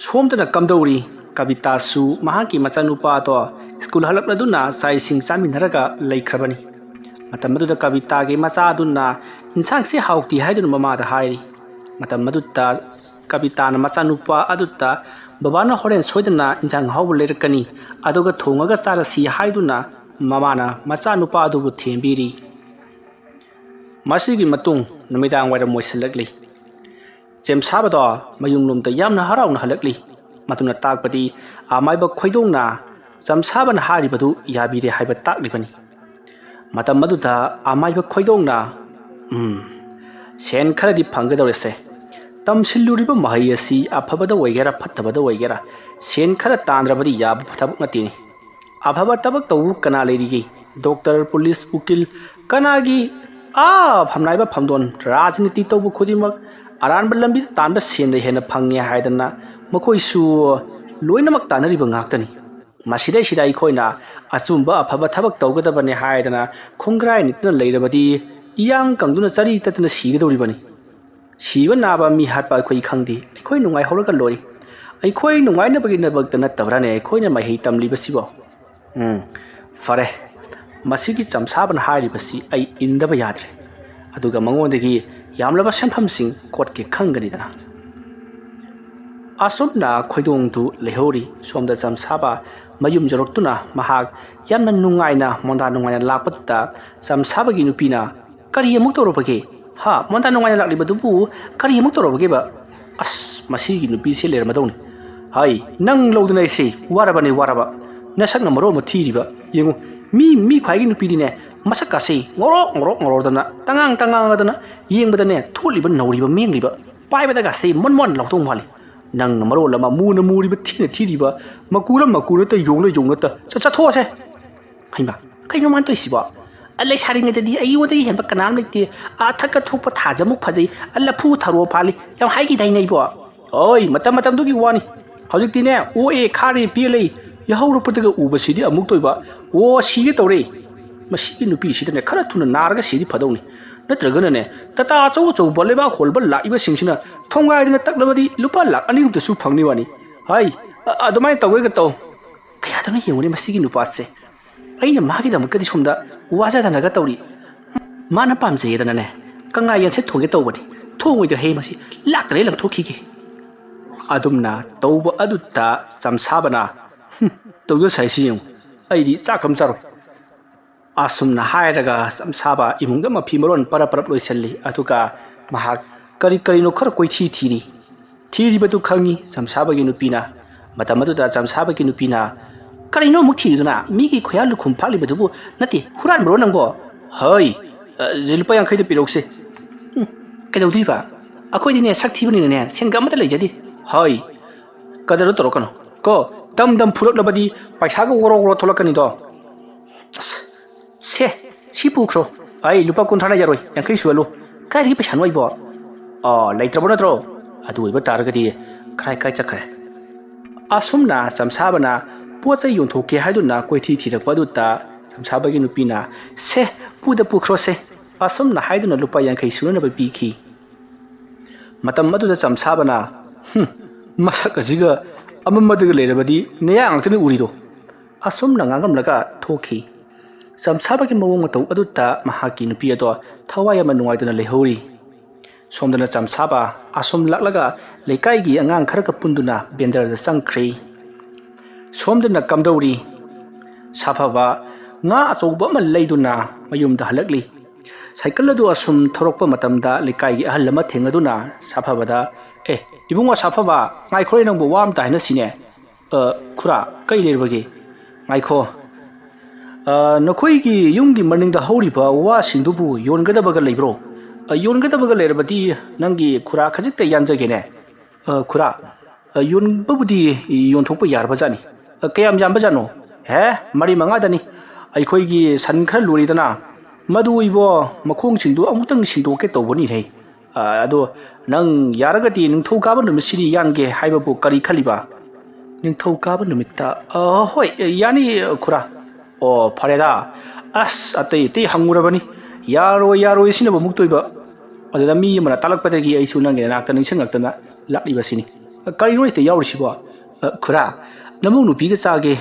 ꯁꯣꯝꯗꯅ ꯀꯝꯗꯧꯔꯤ ꯀꯕꯤꯇꯥꯁꯨ ꯃꯍꯥꯛꯀꯤ ꯃꯆꯥꯅꯨꯄꯥꯗꯣ ꯁ꯭ꯀꯨꯜ ꯍꯜꯂꯛꯂꯗꯨꯅ ꯆꯥꯛ ꯏꯁꯤꯡ ꯆꯥꯃꯤꯟꯅꯔꯒ ꯂꯩꯈ꯭ꯔꯕꯅꯤ ꯃꯇꯝ ꯑꯗꯨꯗ ꯀꯕꯤꯇꯥꯒꯤ ꯃꯆꯥꯗꯨꯅ ꯏꯟꯁꯥꯡꯁꯤ ꯍꯥꯎꯇꯦ ꯍꯥꯏꯗꯨꯅ ꯃꯃꯥꯗ ꯍꯥꯏꯔꯤ ꯃꯇꯝ ꯑꯗꯨꯗ ꯀꯕꯤꯇꯥꯅ ꯃꯆꯥꯅꯨꯄꯥ ꯑꯗꯨꯗ ꯕꯕꯥꯅ ꯍꯣꯔꯦꯟ ꯁꯣꯏꯗꯅ ꯏꯟꯁꯥꯡ ꯍꯥꯎꯕ ꯂꯩꯔꯛꯀꯅꯤ ꯑꯗꯨꯒ ꯊꯣꯡꯉꯒ ꯆꯥꯔꯁꯤ ꯍꯥꯏꯗꯨꯅ ꯃꯃꯥꯅ ꯃꯆꯥꯅꯨꯄꯥ ꯑꯗꯨꯕꯨ ꯊꯦꯝꯕꯤꯔꯤ ꯃꯁꯤꯒꯤ ꯃꯇꯨꯡ ꯅꯨꯃꯤꯗꯥꯡ ꯋꯥꯏꯔꯝ ꯑꯣꯏꯁꯤꯜꯂꯛꯂꯤ ꯆꯦꯝꯁꯥꯕꯗꯣ ꯃꯌꯨꯝꯂꯣꯝꯗ ꯌꯥꯝꯅ ꯍꯔꯥꯎꯅ ꯍꯜꯂꯛꯂꯤ ꯃꯗꯨꯅ ꯇꯥꯛꯄꯗꯤ ꯑꯃꯥꯏꯕ ꯈꯣꯏꯗꯣꯡꯅ ꯆꯝꯁꯥꯕꯅ ꯍꯥꯏꯔꯤꯕꯗꯨ ꯌꯥꯕꯤꯔꯦ ꯍꯥꯏꯕ ꯇꯥꯛꯂꯤꯕꯅꯤ ꯃꯇꯝ ꯑꯗꯨꯗ ꯑꯃꯥꯏꯕ ꯈꯣꯏꯗꯣꯡꯅ ꯁꯦꯟ ꯈꯔꯗꯤ ꯐꯪꯒꯗꯧꯔꯤꯁꯦ ꯇꯝꯁꯤꯜꯂꯨꯔꯤꯕ ꯃꯍꯩ ꯑꯁꯤ ꯑꯐꯕꯗ ꯑꯣꯏꯒꯦꯔꯥ ꯐꯠꯇꯕꯗ ꯑꯣꯏꯒꯦꯔꯥ ꯁꯦꯟ ꯈꯔ ꯇꯥꯟꯗ꯭ꯔꯕꯗꯤ ꯌꯥꯕ ꯊꯕꯛ ꯅꯠꯇꯦꯅꯤ ꯑꯐꯕ ꯊꯕꯛ ꯇꯧꯕ ꯀꯅꯥ ꯂꯩꯔꯤꯒꯦ ꯗꯣꯛꯇꯔ ꯄꯨꯂꯤꯁ ꯎꯀꯤꯜ ꯀꯅꯥꯒꯤ ꯐꯝꯅꯥꯏꯕ ꯐꯝꯗꯣꯟ ꯔꯥꯖꯅꯤꯇꯤ ꯇꯧꯕ ꯈꯨꯗꯤꯡꯃꯛ ꯑꯔꯥꯟꯕ ꯂꯝꯕꯤꯗ ꯇꯥꯟꯕ ꯁꯦꯟꯗ ꯍꯦꯟꯅ ꯐꯪꯉꯦ ꯍꯥꯏꯗꯅ ꯃꯈꯣꯏꯁꯨ ꯂꯣꯏꯅꯃꯛ ꯇꯥꯟꯅꯔꯤꯕ ꯉꯥꯛꯇꯅꯤ ꯃꯁꯤꯗꯩꯁꯤꯗ ꯑꯩꯈꯣꯏꯅ ꯑꯆꯨꯝꯕ ꯑꯐꯕ ꯊꯕꯛ ꯇꯧꯒꯗꯕꯅꯤ ꯍꯥꯏꯗꯅ ꯈꯣꯡꯒ꯭ꯔꯥꯏ ꯅꯤꯛꯇꯨꯅ ꯂꯩꯔꯕꯗꯤ ꯏꯌꯥꯡ ꯀꯪꯗꯨꯅ ꯆꯔꯤ ꯇꯠꯇꯨꯅ ꯁꯤꯒꯗꯧꯔꯤꯕꯅꯤ ꯁꯤꯕ ꯅꯥꯕ ꯃꯤ ꯍꯥꯠꯄ ꯑꯩꯈꯣꯏ ꯈꯪꯗꯦ ꯑꯩꯈꯣꯏ ꯅꯨꯡꯉꯥꯏꯍꯧꯔꯒ ꯂꯣꯏꯔꯤ ꯑꯩꯈꯣꯏ ꯅꯨꯡꯉꯥꯏꯅꯕꯒꯤꯗꯃꯛꯇ ꯅꯠꯇꯕ꯭ꯔꯥꯅꯦ ꯑꯩꯈꯣꯏꯅ ꯃꯍꯩ ꯇꯝꯂꯤꯕꯁꯤꯕꯣ ꯐꯔꯦ ꯃꯁꯤꯒꯤ ꯆꯝꯁꯥꯕꯅ ꯍꯥꯏꯔꯤꯕꯁꯤ ꯑꯩ ꯏꯟꯗꯕ ꯌꯥꯗ꯭ꯔꯦ ꯑꯗꯨꯒ ꯃꯉꯣꯟꯗꯒꯤ ꯌꯥꯝꯂꯕ ꯁꯦꯟꯐꯝꯁꯤꯡ ꯀꯣꯠꯀꯦ ꯈꯪꯒꯅꯤꯗꯅ ꯑꯁꯨꯝꯅ ꯈꯣꯏꯗꯣꯡꯗꯨ ꯂꯩꯍꯧꯔꯤ ꯁꯣꯝꯗ ꯆꯝꯁꯥꯕ ꯃꯌꯨꯝ ꯌꯧꯔꯛꯇꯨꯅ ꯃꯍꯥꯛ ꯌꯥꯝꯅ ꯅꯨꯡꯉꯥꯏꯅ ꯃꯣꯟꯗꯥ ꯅꯨꯡꯉꯥꯏꯅ ꯂꯥꯛꯄꯗꯨꯗ ꯆꯝꯁꯥꯕꯒꯤ ꯅꯨꯄꯤꯅ ꯀꯔꯤ ꯑꯃꯨꯛ ꯇꯧꯔꯕꯒꯦ ꯃꯣꯟꯗꯥ ꯅꯨꯡꯉꯥꯏꯅ ꯂꯥꯛꯂꯤꯕꯗꯨꯕꯨ ꯀꯔꯤ ꯑꯃꯨꯛ ꯇꯧꯔꯕꯒꯦꯕ ꯃꯁꯤꯒꯤ ꯅꯨꯄꯤꯁꯦ ꯂꯩꯔꯝꯃꯗꯧꯅꯤ ꯅꯪ ꯂꯧꯗꯅ ꯑꯩꯁꯦ waraba ꯅꯁꯛꯅ ꯃꯔꯣ ꯑꯃ ꯊꯤꯔꯤꯕ ꯌꯦꯡꯉꯨ ꯃꯤ ꯈ꯭ꯋꯥꯏꯒꯤ ꯅꯨꯄꯤꯗꯤꯅꯦ ꯃꯁꯛꯀꯥꯁꯦ ꯉꯧꯔꯣꯛꯗꯅ ꯇꯉꯥꯡꯗꯅ ꯌꯦꯡꯕꯗꯅꯦ ꯊꯣꯠꯂꯤꯕ ꯅꯧꯔꯤꯕ ꯃꯦꯡꯂꯤꯕ ꯄꯥꯏꯕꯗꯒꯥꯁꯦ ꯃꯣꯟ ꯂꯥꯎꯗꯧ ꯃꯥꯜꯂꯤ ꯅꯪꯅ ꯃꯔꯣꯜ ꯑꯃ ꯃꯨꯔꯤꯕ ꯊꯤꯔꯤꯕ ꯃꯀꯨꯔꯠꯇ ꯌꯣꯡꯅꯠꯇ ꯆꯠꯊꯣꯛꯑꯁꯦ ꯍꯩꯃꯥ ꯀꯩꯅꯣ ꯃꯥꯅ ꯇꯧꯏꯁꯤꯕꯣ ꯂꯩꯁꯥꯔꯤꯉꯩꯗꯗꯤ ꯑꯩꯉꯣꯟꯗꯒꯤ ꯍꯦꯟꯕ ꯀꯅꯥꯝ ꯂꯩꯇꯦ ꯊꯛꯀ ꯊꯣꯛꯄ ꯊꯥꯖꯃꯨꯛ ꯐꯖꯩ ꯂꯐꯨ ꯊꯔꯣ ꯐꯥꯜꯂꯤ ꯌꯥꯝ ꯍꯥꯏꯈꯤꯗꯥꯏꯅꯦ ꯏꯕꯣ ꯃꯇꯝꯗꯨꯒꯤ ꯋꯥꯅꯤ ꯍꯧꯖꯤꯛꯇꯤꯅꯦ ꯑꯣꯛꯑꯦ ꯈꯥꯔꯦ ꯄꯦꯜꯂꯦ ꯌꯥꯍꯧꯔꯛꯄꯗꯒ ꯎꯕꯁꯤꯗꯤ ꯑꯃꯨꯛ ꯇꯣꯏꯕ ꯁꯤꯒꯦ ꯇꯧꯔꯦ ꯃꯁꯤꯒꯤ ꯅꯨꯄꯤꯁꯤꯗꯅꯦ ꯈꯔ ꯊꯨꯅ ꯅꯥꯔꯒ ꯁꯤꯗꯤ ꯐꯗꯧꯅꯤ ꯅꯠꯇ꯭ꯔꯒꯅꯅꯦ ꯇꯇꯥ ꯑꯆꯧꯕ ꯂꯩꯕꯥꯛ ꯍꯣꯜꯕ ꯂꯥꯛꯏꯕꯁꯤꯡꯁꯤꯅ ꯊꯣꯡꯒꯥꯏꯗꯅ ꯇꯛꯂꯕꯗꯤ ꯂꯨꯄꯥ ꯂꯥꯛ 2 ꯁꯨ ꯐꯪꯅꯤ ꯋꯥꯅꯤ ꯑꯗꯨꯃꯥꯏꯅ ꯇꯧꯒꯦꯒ ꯇꯧ ꯀꯌꯥꯗꯅ ꯌꯦꯡꯉꯨꯅꯦ ꯃꯁꯤꯒꯤ ꯅꯨꯄꯥꯁꯦ ꯑꯩꯅ ꯃꯥꯒꯤꯗꯃꯛꯇꯗꯤ ꯁꯣꯝꯗ ꯋꯥꯖꯗꯅꯒ ꯇꯧꯔꯤ ꯃꯥꯅ ꯄꯥꯝꯖꯩꯌꯦꯗꯅꯅꯦ ꯀꯪꯉꯥ ꯌꯦꯟꯁꯦ ꯊꯣꯡꯒꯦ ꯇꯧꯕꯅꯤ ꯊꯣꯡꯉꯣꯏꯗ ꯃꯁꯤ ꯂꯥꯛꯇ꯭ꯔꯦ ꯂꯪꯊꯣꯛꯈꯤꯒꯦ ꯑꯗꯨꯝꯅ ꯇꯧꯕ ꯑꯗꯨꯗ ꯆꯝꯁꯥꯕꯅ ꯇꯧꯖꯁꯥꯏꯁꯤ ꯌꯦꯡꯉꯨ ꯑꯩꯗꯤ ꯆꯥꯛ ꯆꯥꯔꯣꯏ ꯑꯁꯨꯝꯅ ꯍꯥꯏꯔꯒ ꯆꯝꯁꯥꯕ ꯏꯃꯨꯡꯗ ꯃꯐꯤ ꯃꯔꯣꯟ ꯄꯔꯞ ꯂꯣꯏꯁꯤꯜꯂꯤ ꯑꯗꯨꯒ ꯃꯍꯥꯛ ꯀꯔꯤꯅꯣ ꯈꯔ ꯀꯣꯏꯊꯤ ꯊꯤꯔꯤꯕꯗꯨ ꯈꯪꯉꯤ ꯆꯝꯁꯥꯕꯒꯤ ꯅꯨꯄꯤꯅ ꯃꯇꯝ ꯑꯗꯨꯗ ꯆꯝꯁꯥꯕꯒꯤ ꯅꯨꯄꯤꯅ ꯀꯔꯤꯅꯣ ꯑꯃꯨꯛ ꯊꯤꯔꯤꯗꯨꯅ ꯃꯤꯒꯤ ꯈꯣꯌꯥ ꯂꯨꯈꯨꯝ ꯐꯥꯛꯂꯤꯕꯗꯨꯕꯨ ꯅꯠꯇꯦ ꯍꯨꯔꯥꯟꯕ꯭ꯔꯣ ꯅꯪꯕꯣ ꯂꯨꯄꯥ 50 ꯄꯤꯔꯧꯁꯦ ꯀꯩꯗꯧꯗꯣꯏꯕ ꯑꯩꯈꯣꯏꯗꯤꯅꯦ ꯁꯛ ꯊꯤꯕꯅꯤꯅꯅꯦ ꯁꯦꯟꯒ ꯑꯃꯠꯇ ꯂꯩꯖꯗꯦ ꯀꯗꯔ ꯇꯧꯔꯛꯀꯅꯣ ꯀꯣ ꯗꯝ ꯐꯨꯔꯛꯂꯕꯗꯤ ꯄꯩꯁꯥꯒ ꯋꯣꯔꯣ ꯊꯣꯛꯂꯛꯀꯅꯤꯗꯣ ꯁꯤ ꯄꯨꯈ꯭ꯔꯣ ꯂꯨꯄꯥ 50 ꯌꯥꯔꯣꯏ 50 ꯁꯨꯍꯜꯂꯨ ꯀꯥꯏꯗꯒꯤ ꯄꯩꯁꯥꯅꯣ ꯑꯩꯕꯣ ꯂꯩꯇ꯭ꯔꯕ ꯅꯠꯇ꯭रो ꯑꯗꯨ ꯑꯣꯏꯕ ꯇꯥꯔꯒꯗꯤ ꯀꯥꯏ ꯆꯠꯈ꯭ꯔꯦ ꯑꯁꯨꯝꯅ ꯆꯝꯁꯥꯕꯅ ꯄꯣꯠ ꯆꯩ ꯌꯣꯟꯊꯣꯛꯀꯦ ꯍꯥꯏꯗꯨꯅ ꯀꯣꯏꯊꯤ ꯊꯤꯔꯛꯄ ꯑꯗꯨꯗ ꯆꯝꯁꯥꯕꯒꯤ ꯅꯨꯄꯤꯅ ꯄꯨꯈ꯭ꯔꯣꯁꯦ ꯑꯁꯨꯝꯅ ꯍꯥꯏꯗꯨꯅ ꯂꯨꯄꯥ 50 ꯁꯨꯅꯅꯕ ꯄꯤꯈꯤ ꯃꯇꯝ ꯑꯗꯨꯗ ꯆꯝꯁꯥꯕꯅ ꯃꯁꯛ ꯑꯁꯤꯒ ꯑꯃꯝꯕꯗꯒ ꯂꯩꯔꯕꯗꯤ ꯅꯌꯥ ꯉꯥꯛꯇꯅ ꯎꯔꯤꯗꯣ ꯑꯁꯨꯝꯅ ꯉꯥꯡꯉꯝꯂꯒ ꯊꯣꯛꯈꯤ ꯆꯝꯁꯥꯕꯒꯤ ꯃꯑꯣꯡ ꯃꯇꯧ ꯑꯗꯨꯗ ꯃꯍꯥꯛꯀꯤ ꯅꯨꯄꯤ ꯑꯗꯣ ꯊꯋꯥꯏ ꯌꯥꯝꯅ ꯅꯨꯡꯉꯥꯏꯇꯨꯅ ꯂꯩꯍꯧꯔꯤ ꯁꯣꯝꯗꯅ ꯆꯝꯁꯥꯕ ꯑꯁꯨꯝ ꯂꯥꯛꯂꯒ ꯂꯩꯀꯥꯏꯒꯤ ꯑꯉꯥꯡ ꯈꯔꯒ ꯄꯨꯟꯗꯨꯅ ꯕꯦꯟꯗꯔꯗ ꯆꯪꯈ꯭ꯔꯦ ꯁꯣꯝꯗꯅ ꯀꯝꯗꯧꯔꯤ ꯁꯥꯐꯕ ꯉꯥ ꯑꯆꯧꯕ ꯑꯃ ꯂꯩꯗꯨꯅ ꯃꯌꯨꯝꯗ ꯍꯜꯂꯛꯂꯤ ꯁꯥꯏꯀꯜ ꯑꯗꯨ ꯑꯁꯨꯝ ꯊꯧꯔꯛꯄ ꯃꯇꯝꯗ ꯂꯩꯀꯥꯏꯒꯤ ꯑꯍꯜ ꯑꯃ ꯊꯦꯡꯅꯗꯨꯅ ꯁꯥꯐꯕꯗ ꯏꯕꯨꯡꯉꯣ ꯁꯥꯐꯕ ꯉꯥꯏꯈꯣꯏ ꯅꯪꯕꯨ ꯋꯥ ꯑꯃꯇ ꯍꯥꯏꯅꯁꯤꯅꯦ ꯈꯨꯔꯥ ꯀꯩ ꯂꯩꯔꯕꯒꯦ ꯉꯥꯏꯈꯣ ꯅꯈꯣꯏꯒꯤ ꯌꯨꯝꯒꯤ ꯃꯅꯤꯡꯗ ꯍꯧꯔꯤꯕ ꯋꯥꯁꯤꯡꯗꯨꯕꯨ ꯌꯣꯟꯒꯗꯕꯒ ꯂꯩꯕ꯭ꯔꯣ ꯌꯣꯟꯒꯗꯕꯒ ꯂꯩꯔꯕꯗꯤ ꯅꯪꯒꯤ ꯈꯨꯔꯥ ꯈꯖꯤꯛꯇ ꯌꯥꯟꯖꯒꯦꯅꯦ ꯈꯨꯔꯥ ꯌꯣꯟꯕꯕꯨꯗꯤ ꯌꯣꯟꯊꯣꯛꯄ ꯌꯥꯔꯕꯖꯥꯠꯅꯤ ꯀꯌꯥꯝ ꯌꯥꯝꯕꯖꯥꯠꯅꯣ ꯃꯔꯤ ꯃꯉꯥꯗꯅꯤ ꯑꯩꯈꯣꯏꯒꯤ ꯁꯟꯈꯔ ꯂꯣꯏꯔꯤꯗꯅ ꯃꯗꯨ ꯏꯕꯣ ꯃꯈꯣꯡꯁꯤꯡꯗꯨ ꯑꯃꯨꯛꯇꯪ ꯁꯤꯡꯗꯣꯛꯀꯦ ꯇꯧꯕꯅꯤꯍꯦ ꯑꯗꯣ ꯅꯪ ꯌꯥꯔꯒꯗꯤ ꯅꯤꯡꯊꯧꯀꯥꯕ ꯅꯨꯃꯤꯠꯁꯤꯗꯤ ꯌꯥꯟꯒꯦ ꯍꯥꯏꯕꯕꯨ ꯀꯔꯤ ꯈꯜꯂꯤꯕ ꯅꯤꯡꯊꯧꯀꯥꯕ ꯅꯨꯃꯤꯠꯇ ꯍꯣꯏ ꯌꯥꯅꯤ ꯈꯨꯔꯥ ꯐꯔꯦꯗ ꯑꯇꯩ ꯍꯪꯉꯨꯔꯕꯅꯤ ꯌꯥꯔꯣꯏ ꯁꯤꯅꯕ ꯑꯃꯨꯛ ꯇꯣꯏꯕ ꯑꯗꯨꯗ ꯃꯤ ꯑꯃꯅ ꯇꯥꯛꯂꯛꯄꯗꯒꯤ ꯑꯩꯁꯨ ꯅꯪꯒꯤ ꯅꯥꯛꯇ ꯅꯤꯡꯁꯤꯡꯉꯛꯇꯅ ꯂꯥꯛꯂꯤꯕꯁꯤꯅꯤ ꯀꯔꯤꯅꯣ ꯍꯦꯛꯇ ꯌꯥꯎꯔꯤꯁꯤꯕꯣ ꯈꯨꯔꯥ ꯅꯃꯧ ꯅꯨꯄꯤꯒ ꯆꯥꯒꯦ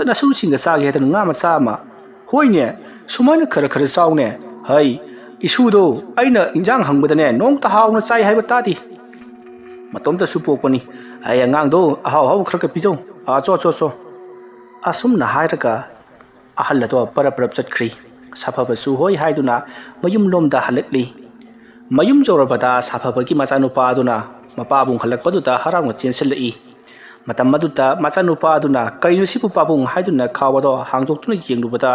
ꯅꯁꯨꯁꯤꯡꯒ ꯆꯥꯒꯦ ꯍꯥꯏꯗꯅ ꯉꯥ ꯃꯆꯥ ꯑꯃ ꯍꯣꯏꯅꯦ ꯁꯨꯃꯥꯏꯅ ꯈꯔ ꯆꯥꯎꯅꯦ ꯏꯁꯨꯗꯣ ꯑꯩꯅ ꯏꯟꯖꯥꯡ ꯍꯪꯕꯗꯅꯦ ꯅꯣꯡꯇ ꯍꯥꯎꯅ ꯆꯥꯏ ꯍꯥꯏꯕ ꯇꯥꯗꯦ ꯃꯇꯣꯝꯇꯁꯨ ꯄꯣꯛꯄꯅꯤ ꯑꯉꯥꯡꯗꯣ ꯑꯍꯥꯎ ꯈꯔ ꯄꯤꯖꯧ ꯆꯣ ꯑꯁꯨꯝꯅ ꯍꯥꯏꯔꯒ ꯑꯍꯜ ꯑꯗꯣ ꯄꯔꯞ ꯆꯠꯈ꯭ꯔꯤ ꯁꯥꯐꯕꯁꯨ ꯍꯣꯏ ꯍꯥꯏꯗꯨꯅ ꯃꯌꯨꯝꯂꯣꯝꯗ ꯍꯜꯂꯛꯂꯤ ꯃꯌꯨꯝ ꯌꯧꯔꯕꯗ ꯁꯥꯐꯕꯒꯤ ꯃꯆꯥꯅꯨꯄꯥ ꯑꯗꯨꯅ ꯃꯄꯥꯕꯨꯡ ꯍꯜꯂꯛꯄꯗꯨꯗ ꯍꯔꯥꯎꯅ ꯆꯦꯟꯁꯤꯜꯂꯛꯏ ꯃꯇꯝ ꯑꯗꯨꯗ ꯃꯆꯥꯅꯨꯄꯥ ꯑꯗꯨꯅ ꯀꯔꯤꯅꯣ ꯁꯤꯕꯨ ꯄꯥꯕꯨꯡ ꯍꯥꯏꯗꯨꯅ ꯈꯥꯎꯗꯣ ꯍꯥꯡꯗꯣꯛꯇꯨꯅ ꯌꯦꯡꯂꯨꯕꯗ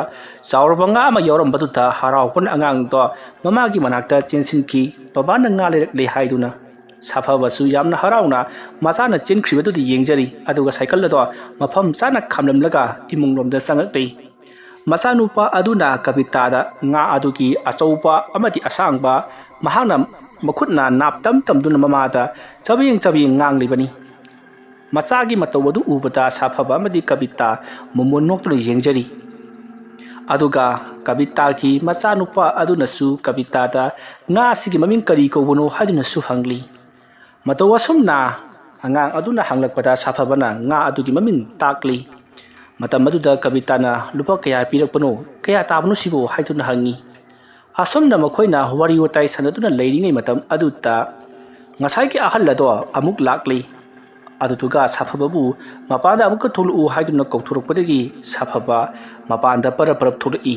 ꯆꯥꯎꯔꯕ ꯉꯥ ꯑꯃ ꯌꯥꯎꯔꯝꯕꯗꯨꯗ ꯍꯔꯥꯎꯕꯅ ꯑꯉꯥꯡꯗꯣ ꯃꯃꯥꯒꯤ ꯃꯅꯥꯛꯇ ꯆꯦꯟꯁꯤꯟꯈꯤ ꯕꯕꯥꯅ ꯉꯥ ꯂꯩꯔꯛꯂꯦ ꯍꯥꯏꯗꯨꯅ ꯁꯥꯐꯕꯁꯨ ꯌꯥꯝꯅ ꯍꯔꯥꯎꯅ ꯃꯆꯥꯅ ꯆꯦꯟꯈ꯭ꯔꯤꯕꯗꯨꯗ ꯌꯦꯡꯖꯔꯤ ꯑꯗꯨꯒ ꯁꯥꯏꯀꯜ ꯑꯗꯣ ꯃꯐꯝ ꯆꯥꯅ ꯈꯥꯝꯂꯝꯂꯒ ꯏꯃꯨꯡꯂꯣꯝꯗ ꯆꯪꯉꯛꯂꯤ ꯃꯆꯥꯅꯨꯄꯥ ꯑꯗꯨꯅ ꯀꯕꯤꯇꯥꯗ ꯉꯥ ꯑꯗꯨꯒꯤ ꯑꯆꯧꯕ ꯑꯃꯗꯤ ꯑꯁꯥꯡꯕ ꯃꯍꯥꯛꯅ ꯃꯈꯨꯠꯅ ꯅꯥꯞ ꯇꯝ ꯇꯝꯗꯨꯅ ꯃꯃꯥꯗ ꯆꯕꯦꯡ ꯉꯥꯡꯂꯤꯕꯅꯤ꯫ ꯃꯆꯥꯒꯤ ꯃꯇꯧ ꯑꯗꯨ ꯎꯕꯗ ꯁꯥꯐꯕ ꯑꯃꯗꯤ ꯀꯕꯤꯇꯥ ꯃꯃꯣꯟ ꯅꯣꯛꯇꯨꯅ ꯌꯦꯡꯖꯔꯤ꯫ ꯑꯗꯨꯒ ꯀꯕꯤꯇꯥꯒꯤ ꯃꯆꯥꯅꯨꯄꯥ ꯑꯗꯨꯅꯁꯨ ꯀꯕꯤꯇꯥꯗ ꯉꯥ ꯑꯁꯤꯒꯤ ꯃꯃꯤꯡ ꯀꯔꯤ ꯀꯧꯕꯅꯣ ꯍꯥꯏꯗꯨꯅꯁꯨ ꯍꯪꯂꯤ꯫ ꯃꯇꯧ ꯑꯁꯨꯝꯅ ꯑꯉꯥꯡ ꯑꯗꯨꯅ ꯍꯪꯂꯛꯄꯗ ꯁꯥꯐꯕꯅ ꯉꯥ ꯑꯗꯨꯒꯤ ꯃꯃꯤꯡ ꯇꯥꯛꯂꯤ꯫ ꯃꯇꯝ ꯑꯗꯨꯗ ꯀꯕꯤꯇꯥꯅ "ꯂꯨꯄꯥ ꯀꯌꯥ ꯄꯤꯔꯛꯄꯅꯣ? ꯀꯌꯥ ꯇꯥꯕꯅꯣ ꯁꯤꯕꯨ?" ꯍꯥꯏꯗꯨꯅ ꯍꯪꯉꯤ꯫ ꯑꯁꯨꯝꯅ ꯃꯈꯣꯏꯅ ꯋꯥꯔꯤ ꯋꯥꯇꯥꯏ ꯁꯥꯟꯅꯗꯨꯅ ꯂꯩꯔꯤꯉꯩ ꯃꯇꯝ ꯑꯗꯨꯗ ꯉꯁꯥꯏꯒꯤ ꯑꯍꯜ ꯑꯗꯣ ꯑꯃꯨꯛ ꯂꯥꯛꯂꯤ꯫ ꯑꯗꯨꯗꯨꯒ ꯁꯥꯐꯕꯕꯨ ꯃꯄꯥꯟꯗ ꯑꯃꯨꯛꯀ ꯊꯣꯛꯂꯛꯎ ꯍꯥꯏꯗꯨꯅ ꯀꯧꯊꯣꯔꯛꯄꯗꯒꯤ ꯁꯥꯐꯕ ꯃꯄꯥꯟꯗ ꯄꯔꯞ ꯊꯣꯛꯂꯛꯏ꯫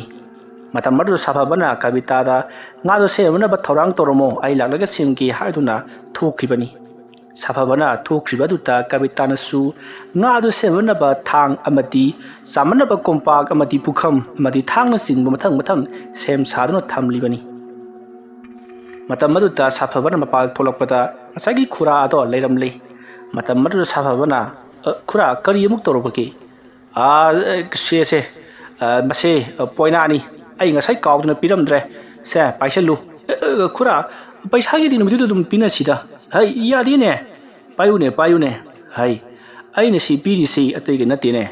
ꯃꯇꯝ ꯑꯗꯨꯗ ꯁꯥꯐꯕꯅ ꯀꯕꯤꯇꯥꯗ "ꯉꯥꯗꯣ ꯁꯦꯝꯅꯕ ꯊꯧꯔꯥꯡ ꯇꯧꯔꯝꯃꯣ, ꯑꯩ ꯂꯥꯛꯂꯒ ꯁꯦꯝꯒꯦ" ꯍꯥꯏꯗꯨꯅ ꯊꯣꯛꯈꯤꯕꯅꯤ꯫ ꯁꯥꯐꯕꯅ ꯊꯣꯛꯈ꯭ꯔꯤꯕ ꯑꯗꯨꯗ ꯀꯕꯤꯇꯥꯅꯁꯨ ꯉꯥ ꯑꯗꯨ ꯁꯦꯝꯅꯕ ꯊꯥꯡ ꯑꯃꯗꯤ ꯆꯥꯝꯅꯕ ꯀꯣꯝꯄꯥꯛ ꯑꯃꯗꯤ ꯄꯨꯈꯝ ꯑꯃꯗꯤ ꯊꯥꯡꯅꯆꯤꯡꯕ ꯃꯊꯪ ꯁꯦꯝ ꯁꯥꯗꯨꯅ ꯊꯝꯂꯤꯕꯅꯤ꯫ ꯃꯇꯝ ꯑꯗꯨꯗ ꯁꯥꯐꯕꯅ ꯃꯄꯥꯟ ꯊꯣꯛꯂꯛꯄꯗ ꯉꯁꯥꯏꯒꯤ ꯈꯨꯔꯥ ꯑꯗꯣ ꯂꯩꯔꯝꯂꯤ꯫ ꯃꯇꯝ ꯑꯗꯨꯗ ꯁꯥꯐꯕꯅ "ꯈꯨꯔꯥ, ꯀꯔꯤ ꯑꯃꯨꯛ ꯇꯧꯔꯕꯒꯦ?" "ꯃꯁꯦ ꯄꯣꯏꯅꯥꯅꯤ, ꯑꯩ ꯉꯁꯥꯏ ꯀꯥꯎꯗꯨꯅ ꯄꯤꯔꯝꯗ꯭ꯔꯦ, ꯁꯦ ꯄꯥꯏꯁꯜꯂꯨ." "ꯈꯨꯔꯥ, ꯄꯩꯁꯥꯒꯤꯗꯤ ꯅꯨꯃꯤꯠꯇꯨꯗ ꯑꯗꯨꯝ ꯄꯤꯅꯁꯤꯗ." "ꯍꯩ, ꯌꯥꯗꯦꯅꯦ, ꯄꯥꯏꯌꯨꯅꯦ, ꯍꯩ, ꯑꯩꯅ ꯁꯤ ꯄꯤꯔꯤꯁꯤ ꯑꯇꯩꯒꯤ ꯅꯠꯇꯦꯅꯦ.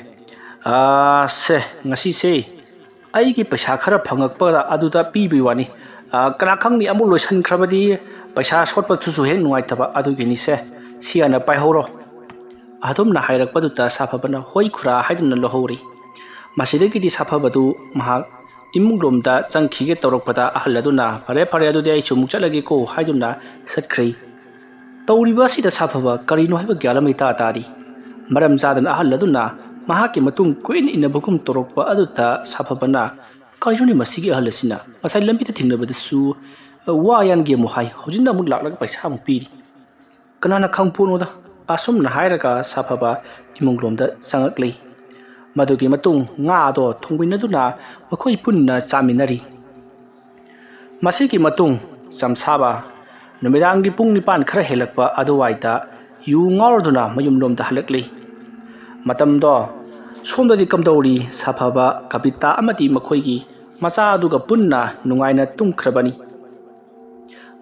ꯉꯁꯤꯁꯦ ꯑꯩꯒꯤ ꯄꯩꯁꯥ ꯈꯔ ꯐꯪꯉꯛꯄ ꯑꯗꯨꯗ ꯄꯤꯕꯒꯤ ꯋꯥꯅꯤ. ꯀꯅꯥ ꯈꯪꯅꯤ ꯑꯃꯨꯛ ꯂꯣꯏꯁꯟꯈ꯭ꯔꯕꯗꯤ ꯄꯩꯁꯥ ꯁꯣꯠꯄꯗꯨꯁꯨ ꯍꯦꯛ ꯅꯨꯡꯉꯥꯏꯇꯕ, ꯑꯗꯨꯒꯤꯅꯤꯁꯦ. ꯁꯤ ꯍꯥꯟꯅ ꯄꯥꯏꯍꯧꯔꯣ." ꯑꯗꯨꯝꯅ ꯍꯥꯏꯔꯛꯄꯗꯨꯗ ꯁꯥꯐꯕꯅ "ꯍꯣꯏ ꯈꯨꯔꯥ" ꯍꯥꯏꯗꯨꯅ ꯂꯧꯍꯧꯔꯤ꯫ ꯃꯁꯤꯗꯒꯤꯗꯤ ꯁꯥꯐꯕꯗꯨ ꯃꯍꯥꯛ ꯏꯃꯨꯡꯂꯣꯝꯗ ꯆꯪꯈꯤꯒꯦ ꯇꯧꯔꯛꯄꯗ ꯑꯍꯜ ꯑꯗꯨꯅ "ꯐꯔꯦ, ꯑꯗꯨꯗꯤ ꯑꯩꯁꯨ ꯑꯃꯨꯛ ꯆꯠꯂꯒꯦꯀꯣ" ꯍꯥꯏꯗꯨꯅ ꯆꯠꯈ꯭ꯔꯦ꯫ ꯇꯧꯔꯤꯕ ꯑꯁꯤꯗ ꯁꯥꯐꯕ ꯀꯔꯤꯅꯣ ꯍꯥꯏꯕ ꯒ꯭ꯌꯥꯟ ꯑꯃ ꯏꯇꯥ ꯇꯥꯗꯦ꯫ ꯃꯔꯝ ꯆꯥꯗꯅ ꯑꯍꯜ ꯑꯗꯨꯅ ꯃꯍꯥꯛꯀꯤ ꯃꯇꯨꯡ ꯀꯨꯏꯅ ꯏꯟꯅꯕꯒꯨꯝ ꯇꯧꯔꯛꯄ ꯑꯗꯨꯗ ꯁꯥꯐꯕꯅ "ꯀꯔꯤꯅꯣꯅꯦ ꯃꯁꯤꯒꯤ ꯑꯍꯜ ꯑꯁꯤꯅ? ꯉꯁꯥꯏ ꯂꯝꯕꯤꯗ ꯊꯦꯡꯅꯕꯗꯁꯨ ꯋꯥ ꯌꯥꯟꯒꯦ ꯑꯃꯨꯛ ꯍꯥꯏ, ꯍꯧꯖꯤꯛꯅ ꯑꯃꯨꯛ ꯂꯥꯛꯂꯒ ꯄꯩꯁꯥ ꯑꯃꯨꯛ ꯄꯤꯔꯤ. ꯀꯅꯥꯅ ꯈꯪꯄꯣꯠꯅꯣꯗ?" ꯑꯁꯨꯝꯅ ꯍꯥꯏꯔꯒ ꯁꯥꯐꯕ ꯏꯃꯨꯡꯂꯣꯝꯗ ꯆꯪꯉꯛꯂꯤ꯫ ꯃꯗꯨꯒꯤ ꯃꯇꯨꯡ ꯉꯥ ꯑꯗꯣ ꯊꯣꯡꯃꯤꯟꯅꯗꯨꯅ ꯃꯈꯣꯏ ꯄꯨꯟꯅ ꯆꯥꯃꯤꯟꯅꯔꯤ꯫ ꯃꯁꯤꯒꯤ ꯃꯇꯨꯡ ꯆꯝꯁꯥꯕ ꯅꯨꯃꯤꯗꯥꯡꯒꯤ ꯄꯨꯡ 9 ꯈꯔ ꯍꯦꯜꯂꯛꯄ ꯑꯗꯨꯋꯥꯏꯗ ꯌꯨ ꯉꯥꯎꯔꯗꯨꯅ ꯃꯌꯨꯝꯂꯣꯝꯗ ꯍꯜꯂꯛꯂꯤ꯫ ꯃꯇꯝꯗꯣ ꯁꯣꯝꯗꯗꯤ ꯀꯝꯗꯧꯔꯤ? ꯁꯥꯐꯕ, ꯀꯕꯤꯇꯥ ꯑꯃꯗꯤ ꯃꯈꯣꯏꯒꯤ ꯃꯆꯥ ꯑꯗꯨꯒ ꯄꯨꯟꯅ ꯅꯨꯡꯉꯥꯏꯅ ꯇꯨꯝꯈ꯭ꯔꯕꯅꯤ꯫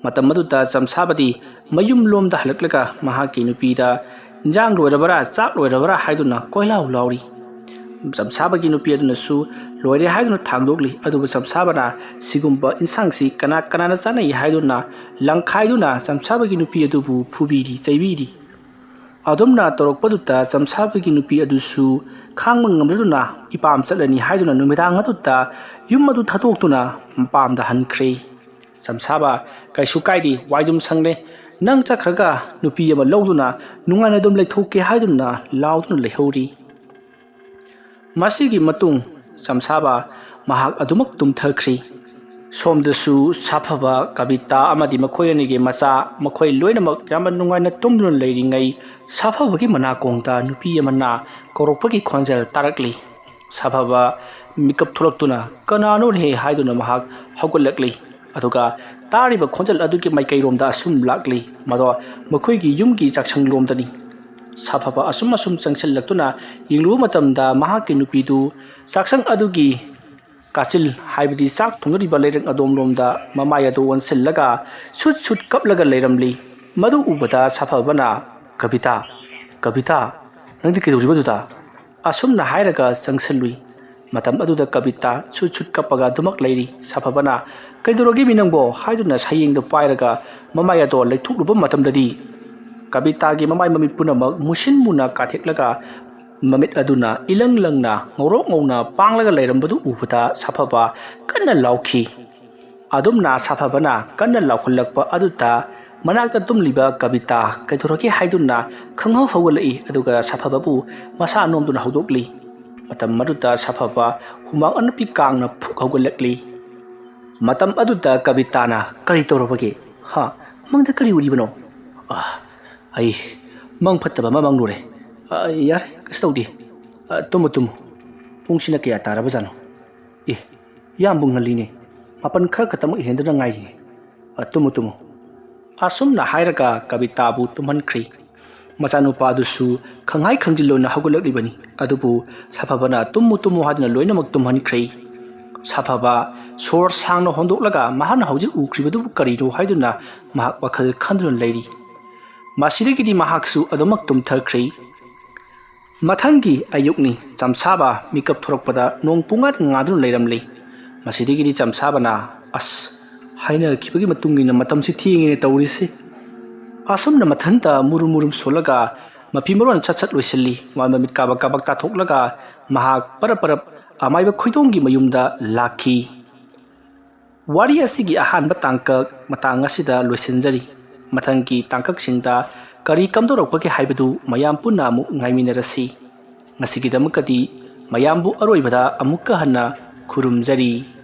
ꯃꯇꯝ ꯑꯗꯨꯗ ꯆꯝꯁꯥꯕꯗꯤ ꯃꯌꯨꯝꯂꯣꯝꯗ ꯍꯜꯂꯛꯂꯒ ꯃꯍꯥꯛꯀꯤ ꯅꯨꯄꯤꯗ "ꯏꯟꯖꯥꯡ ꯂꯣꯏꯔꯕꯔꯥ, ꯆꯥꯛ ꯂꯣꯏꯔꯕꯔꯥ" ꯍꯥꯏꯗꯨꯅ ꯀꯣꯏꯂꯥꯎ ꯂꯥꯎꯔꯤ꯫ ꯆꯝꯁꯥꯕꯒꯤ ꯅꯨꯄꯤ ꯑꯗꯨꯅꯁꯨ "ꯂꯣꯏꯔꯦ" ꯍꯥꯏꯗꯨꯅ ꯊꯥꯡꯗꯣꯛꯂꯤ꯫ ꯑꯗꯨꯕꯨ ꯆꯝꯁꯥꯕꯅ "ꯁꯤꯒꯨꯝꯕ ꯏꯟꯁꯥꯡꯁꯤ ꯀꯅꯥꯅ ꯆꯥꯅꯩ" ꯍꯥꯏꯗꯨꯅ ꯂꯪꯈꯥꯏꯗꯨꯅ ꯆꯝꯁꯥꯕꯒꯤ ꯅꯨꯄꯤ ꯑꯗꯨꯕꯨ ꯐꯨꯕꯤꯔꯤ, ꯆꯩꯕꯤꯔꯤ꯫ ꯑꯗꯨꯝꯅ ꯇꯧꯔꯛꯄꯗꯨꯗ ꯆꯝꯁꯥꯕꯒꯤ ꯅꯨꯄꯤ ꯑꯗꯨꯁꯨ ꯈꯥꯡꯕ ꯉꯝꯗꯗꯨꯅ ꯏꯄꯥꯝ ꯆꯠꯂꯅꯤ ꯍꯥꯏꯗꯨꯅ ꯅꯨꯃꯤꯗꯥꯡ ꯑꯗꯨꯗ ꯌꯨꯝ ꯑꯗꯨ ꯊꯥꯗꯣꯛꯇꯨꯅ ꯃꯄꯥꯝꯗ ꯍꯟꯈ꯭ꯔꯦ꯫ ꯆꯝꯁꯥꯕ "ꯀꯩꯁꯨ ꯀꯥꯏꯗꯦ, ꯋꯥꯏꯗꯨꯝ ꯁꯪꯂꯦ. ꯅꯪ ꯆꯠꯈ꯭ꯔꯒ ꯅꯨꯄꯤ ꯑꯃ ꯂꯧꯗꯨꯅ ꯅꯨꯡꯉꯥꯏꯅ ꯑꯗꯨꯝ ꯂꯩꯊꯣꯛꯀꯦ" ꯍꯥꯏꯗꯨꯅ ꯂꯥꯎꯗꯨꯅ ꯂꯩꯍꯧꯔꯤ꯫ ꯃꯁꯤꯒꯤ ꯃꯇꯨꯡ ꯆꯝꯁꯥꯕ ꯃꯍꯥꯛ ꯑꯗꯨꯃꯛ ꯇꯨꯝꯊꯈ꯭ꯔꯤ꯫ ꯁꯣꯝꯗꯁꯨ ꯁꯥꯐꯕ, ꯀꯕꯤꯇꯥ ꯑꯃꯗꯤ ꯃꯈꯣꯏ ꯑꯅꯤꯒꯤ ꯃꯆꯥ ꯃꯈꯣꯏ ꯂꯣꯏꯅꯃꯛ ꯌꯥꯝꯅ ꯅꯨꯡꯉꯥꯏꯅ ꯇꯨꯝꯗꯨꯅ ꯂꯩꯔꯤꯉꯩ ꯁꯥꯐꯕꯒꯤ ꯃꯅꯥꯀꯣꯡꯗ ꯅꯨꯄꯤ ꯑꯃꯅ ꯀꯧꯔꯛꯄꯒꯤ ꯈꯣꯟꯖꯦꯜ ꯇꯥꯔꯛꯂꯤ꯫ ꯁꯥꯐꯕ ꯃꯤꯀꯞ ꯊꯣꯛꯂꯛꯇꯨꯅ "ꯀꯅꯥꯅꯣꯅꯦ" ꯍꯥꯏꯗꯨꯅ ꯃꯍꯥꯛ ꯍꯧꯒꯠꯂꯛꯂꯤ꯫ ꯑꯗꯨꯒ ꯇꯥꯔꯤꯕ ꯈꯣꯟꯖꯦꯜ ꯑꯗꯨꯒꯤ ꯃꯥꯏꯀꯩꯔꯣꯝꯗ ꯑꯁꯨꯝ ꯂꯥꯛꯂꯤ, ꯃꯗꯣ ꯃꯈꯣꯏꯒꯤ ꯌꯨꯝꯒꯤ ꯆꯥꯛꯁꯪꯂꯣꯝꯗꯅꯤ꯫ ꯁꯥꯐꯕ ꯑꯁꯨꯝ ꯆꯪꯁꯤꯜꯂꯛꯇꯨꯅ ꯌꯦꯡꯂꯨꯕ ꯃꯇꯝꯗ ꯃꯍꯥꯛꯀꯤ ꯅꯨꯄꯤꯗꯨ ꯆꯥꯛꯁꯪ ꯑꯗꯨꯒꯤ ꯀꯥꯆꯤꯜ ꯍꯥꯏꯕꯗꯤ ꯆꯥꯛ ꯊꯣꯡꯅꯔꯤꯕ ꯂꯩꯔꯛ ꯑꯗꯣꯝꯂꯣꯝꯗ ꯃꯃꯥꯏ ꯑꯗꯨ ꯑꯣꯟꯁꯤꯜꯂꯒ ꯁꯨꯠ ꯀꯞꯂꯒ ꯂꯩꯔꯝꯂꯤ꯫ ꯃꯗꯨ ꯎꯕꯗ ꯁꯥꯐꯕꯅ "ꯀꯕꯤꯇꯥ, ꯅꯪꯗꯤ ꯀꯩꯗꯧꯔꯤꯕꯗꯨꯗ?" ꯑꯁꯨꯝꯅ ꯍꯥꯏꯔꯒ ꯆꯪꯁꯤꯜꯂꯨꯏ꯫ ꯃꯇꯝ ꯑꯗꯨꯗ ꯀꯕꯤꯇꯥ ꯁꯨꯠ ꯀꯞꯄꯒ ꯑꯗꯨꯃꯛ ꯂꯩꯔꯤ꯫ ꯁꯥꯐꯕꯅ "ꯀꯩꯗꯧꯔꯒꯦꯃꯤ ꯅꯪꯕꯣ?" ꯍꯥꯏꯗꯨꯅ ꯁꯌꯦꯡꯗꯨ ꯄꯥꯏꯔꯒ ꯃꯃꯥꯏ ꯑꯗꯣ ꯂꯩꯊꯣꯛꯂꯨꯕ ꯃꯇꯝꯗꯗꯤ ꯀꯕꯤꯇꯥꯒꯤ ꯃꯃꯥꯏ ꯃꯃꯤꯠ ꯄꯨꯝꯅꯃꯛ ꯃꯨꯁꯤꯟ ꯃꯨꯅ ꯀꯥꯊꯦꯛꯂꯒ ꯃꯃꯤꯠ ꯑꯗꯨꯅ ꯏꯂꯪ ꯂꯪꯅ ꯉꯧꯔꯣꯛ ꯉꯧꯅ ꯄꯥꯡꯂꯒ ꯂꯩꯔꯝꯕꯗꯨ ꯎꯕꯗ ꯁꯥꯐꯕ ꯀꯟꯅ ꯂꯥꯎꯈꯤ꯫ ꯑꯗꯨꯝꯅ ꯁꯥꯐꯕꯅ ꯀꯟꯅ ꯂꯥꯎꯈꯠꯂꯛꯄ ꯑꯗꯨꯗ ꯃꯅꯥꯛꯇ ꯇꯨꯝꯂꯤꯕ ꯀꯕꯤꯇꯥ ꯀꯩꯗꯧꯔꯒꯦ ꯍꯥꯏꯗꯨꯅ ꯈꯪꯍꯧ ꯍꯧꯒꯠꯂꯛꯏ, ꯑꯗꯨꯒ ꯁꯥꯐꯕꯕꯨ ꯃꯁꯥ ꯅꯣꯝꯗꯨꯅ ꯍꯧꯗꯣꯛꯂꯤ꯫ ꯃꯇꯝ ꯑꯗꯨꯗ ꯁꯥꯐꯕ ꯍꯨꯃꯥꯡ ꯑꯅꯞꯄꯤ ꯀꯥꯡꯅ ꯐꯨꯛ ꯍꯧꯒꯠꯂꯛꯂꯤ꯫ ꯃꯇꯝ ꯑꯗꯨꯗ ꯀꯕꯤꯇꯥꯅ "ꯀꯔꯤ ꯇꯧꯔꯕꯒꯦ? ꯃꯪꯗ ꯀꯔꯤ ꯎꯔꯤꯕꯅꯣ?" "ꯑꯩ ꯃꯪ ꯐꯠꯇꯕ ꯑꯃ ꯃꯪꯂꯨꯔꯦ." "ꯌꯥꯔꯦ, ꯀꯩꯁꯨ ꯇꯧꯗꯦ. ꯇꯨꯝꯃꯨ. ꯄꯨꯡꯁꯤꯅ ꯀꯌꯥ ꯇꯥꯔꯕꯖꯥꯠꯅꯣ? ꯌꯥꯝꯕꯨ ꯉꯜꯂꯤꯅꯦ. 7 ꯈꯔ ꯈꯛꯇꯃꯛ ꯍꯦꯟꯗꯨꯅ ꯉꯥꯏꯔꯤꯅꯦ. ꯇꯨꯝꯃꯨ." ꯑꯁꯨꯝꯅ ꯍꯥꯏꯔꯒ ꯀꯕꯤꯇꯥꯕꯨ ꯇꯨꯝꯍꯟꯈ꯭ꯔꯤ꯫ ꯃꯆꯥꯅꯨꯄꯥ ꯑꯗꯨꯁꯨ ꯈꯪꯍꯥꯏ ꯈꯪꯖꯤꯜꯂꯣꯏꯅ ꯍꯧꯒꯠꯂꯛꯂꯤꯕꯅꯤ꯫ ꯑꯗꯨꯕꯨ ꯁꯥꯐꯕꯅ "ꯇꯨꯝꯃꯨ" ꯍꯥꯏꯗꯨꯅ ꯂꯣꯏꯅꯃꯛ ꯇꯨꯝꯍꯟꯈ꯭ꯔꯦ꯫ ꯁꯥꯐꯕ ꯁꯣꯔ ꯁꯥꯡꯅ ꯍꯣꯟꯗꯣꯛꯂꯒ ꯃꯍꯥꯛꯅ ꯍꯧꯖꯤꯛ ꯎꯈ꯭ꯔꯤꯕꯗꯨꯕꯨ ꯀꯔꯤꯅꯣ ꯍꯥꯏꯗꯨꯅ ꯃꯍꯥꯛ ꯋꯥꯈꯜ ꯈꯟꯗꯨꯅ ꯂꯩꯔꯤ꯫ ꯃꯁꯤꯗꯒꯤꯗꯤ ꯃꯍꯥꯛꯁꯨ ꯑꯗꯨꯃꯛ ꯇꯨꯝꯊꯈ꯭ꯔꯦ꯫ ꯃꯊꯪꯒꯤ ꯑꯌꯨꯛꯅꯤ ꯆꯝꯁꯥꯕ ꯃꯤꯀꯞ ꯊꯣꯔꯛꯄꯗ ꯅꯣꯡ ꯄꯨꯡꯉꯥꯟ ꯉꯥꯗꯨꯅ ꯂꯩꯔꯝꯂꯦ꯫ ꯃꯁꯤꯗꯒꯤꯗꯤ ꯆꯝꯁꯥꯕꯅ ꯑꯁ ꯍꯥꯏꯅꯈꯤꯕꯒꯤ ꯃꯇꯨꯡꯏꯟꯅ ꯃꯇꯝꯁꯤ ꯊꯦꯡꯉꯦꯅ ꯇꯧꯔꯤꯁꯤ꯫ ꯑꯁꯨꯝꯅ ꯃꯊꯟꯇ ꯃꯨꯔꯨꯝ ꯃꯨꯔꯨꯝ ꯁꯣꯜꯂꯒ ꯃꯐꯤ ꯃꯔꯣꯟ ꯁꯠ ꯁꯠ ꯂꯣꯏꯁꯤꯜꯂꯤ꯫ ꯃꯃꯤꯠ ꯀꯥꯕꯛ ꯀꯥꯕꯛ ꯇꯥꯊꯣꯛꯂꯒ ꯃꯍꯥꯛ ꯄꯔꯞ ꯄꯔꯞ ꯑꯃꯥꯏꯕ ꯈꯣꯏꯗꯣꯡꯒꯤ ꯃꯌꯨꯝꯗ ꯂꯥꯛꯈꯤ꯫ ꯋꯥꯔꯤ ꯑꯁꯤꯒꯤ ꯑꯍꯥꯟꯕ ꯇꯥꯡꯀꯛ ꯃꯇꯥꯡ ꯑꯁꯤꯗ ꯂꯣꯏꯁꯤꯟꯖꯔꯤ꯫ ꯃꯊꯪꯒꯤ ꯇꯥꯡꯀꯛꯁꯤꯡꯗ ꯀꯔꯤ ꯀꯝꯗꯧꯔꯛꯄꯒꯦ ꯍꯥꯏꯕꯗꯨ ꯃꯌꯥꯝ ꯄꯨꯟꯅ ꯑꯃꯨꯛ ꯉꯥꯏꯃꯤꯟꯅꯔꯁꯤ꯫ ꯉꯁꯤꯒꯤꯗꯃꯛꯇꯗꯤ ꯃꯌꯥꯝꯕꯨ ꯑꯔꯣꯏꯕꯗ ꯑꯃꯨꯛꯀ ꯍꯟꯅ ꯈꯨꯔꯨꯝꯖꯔꯤ꯫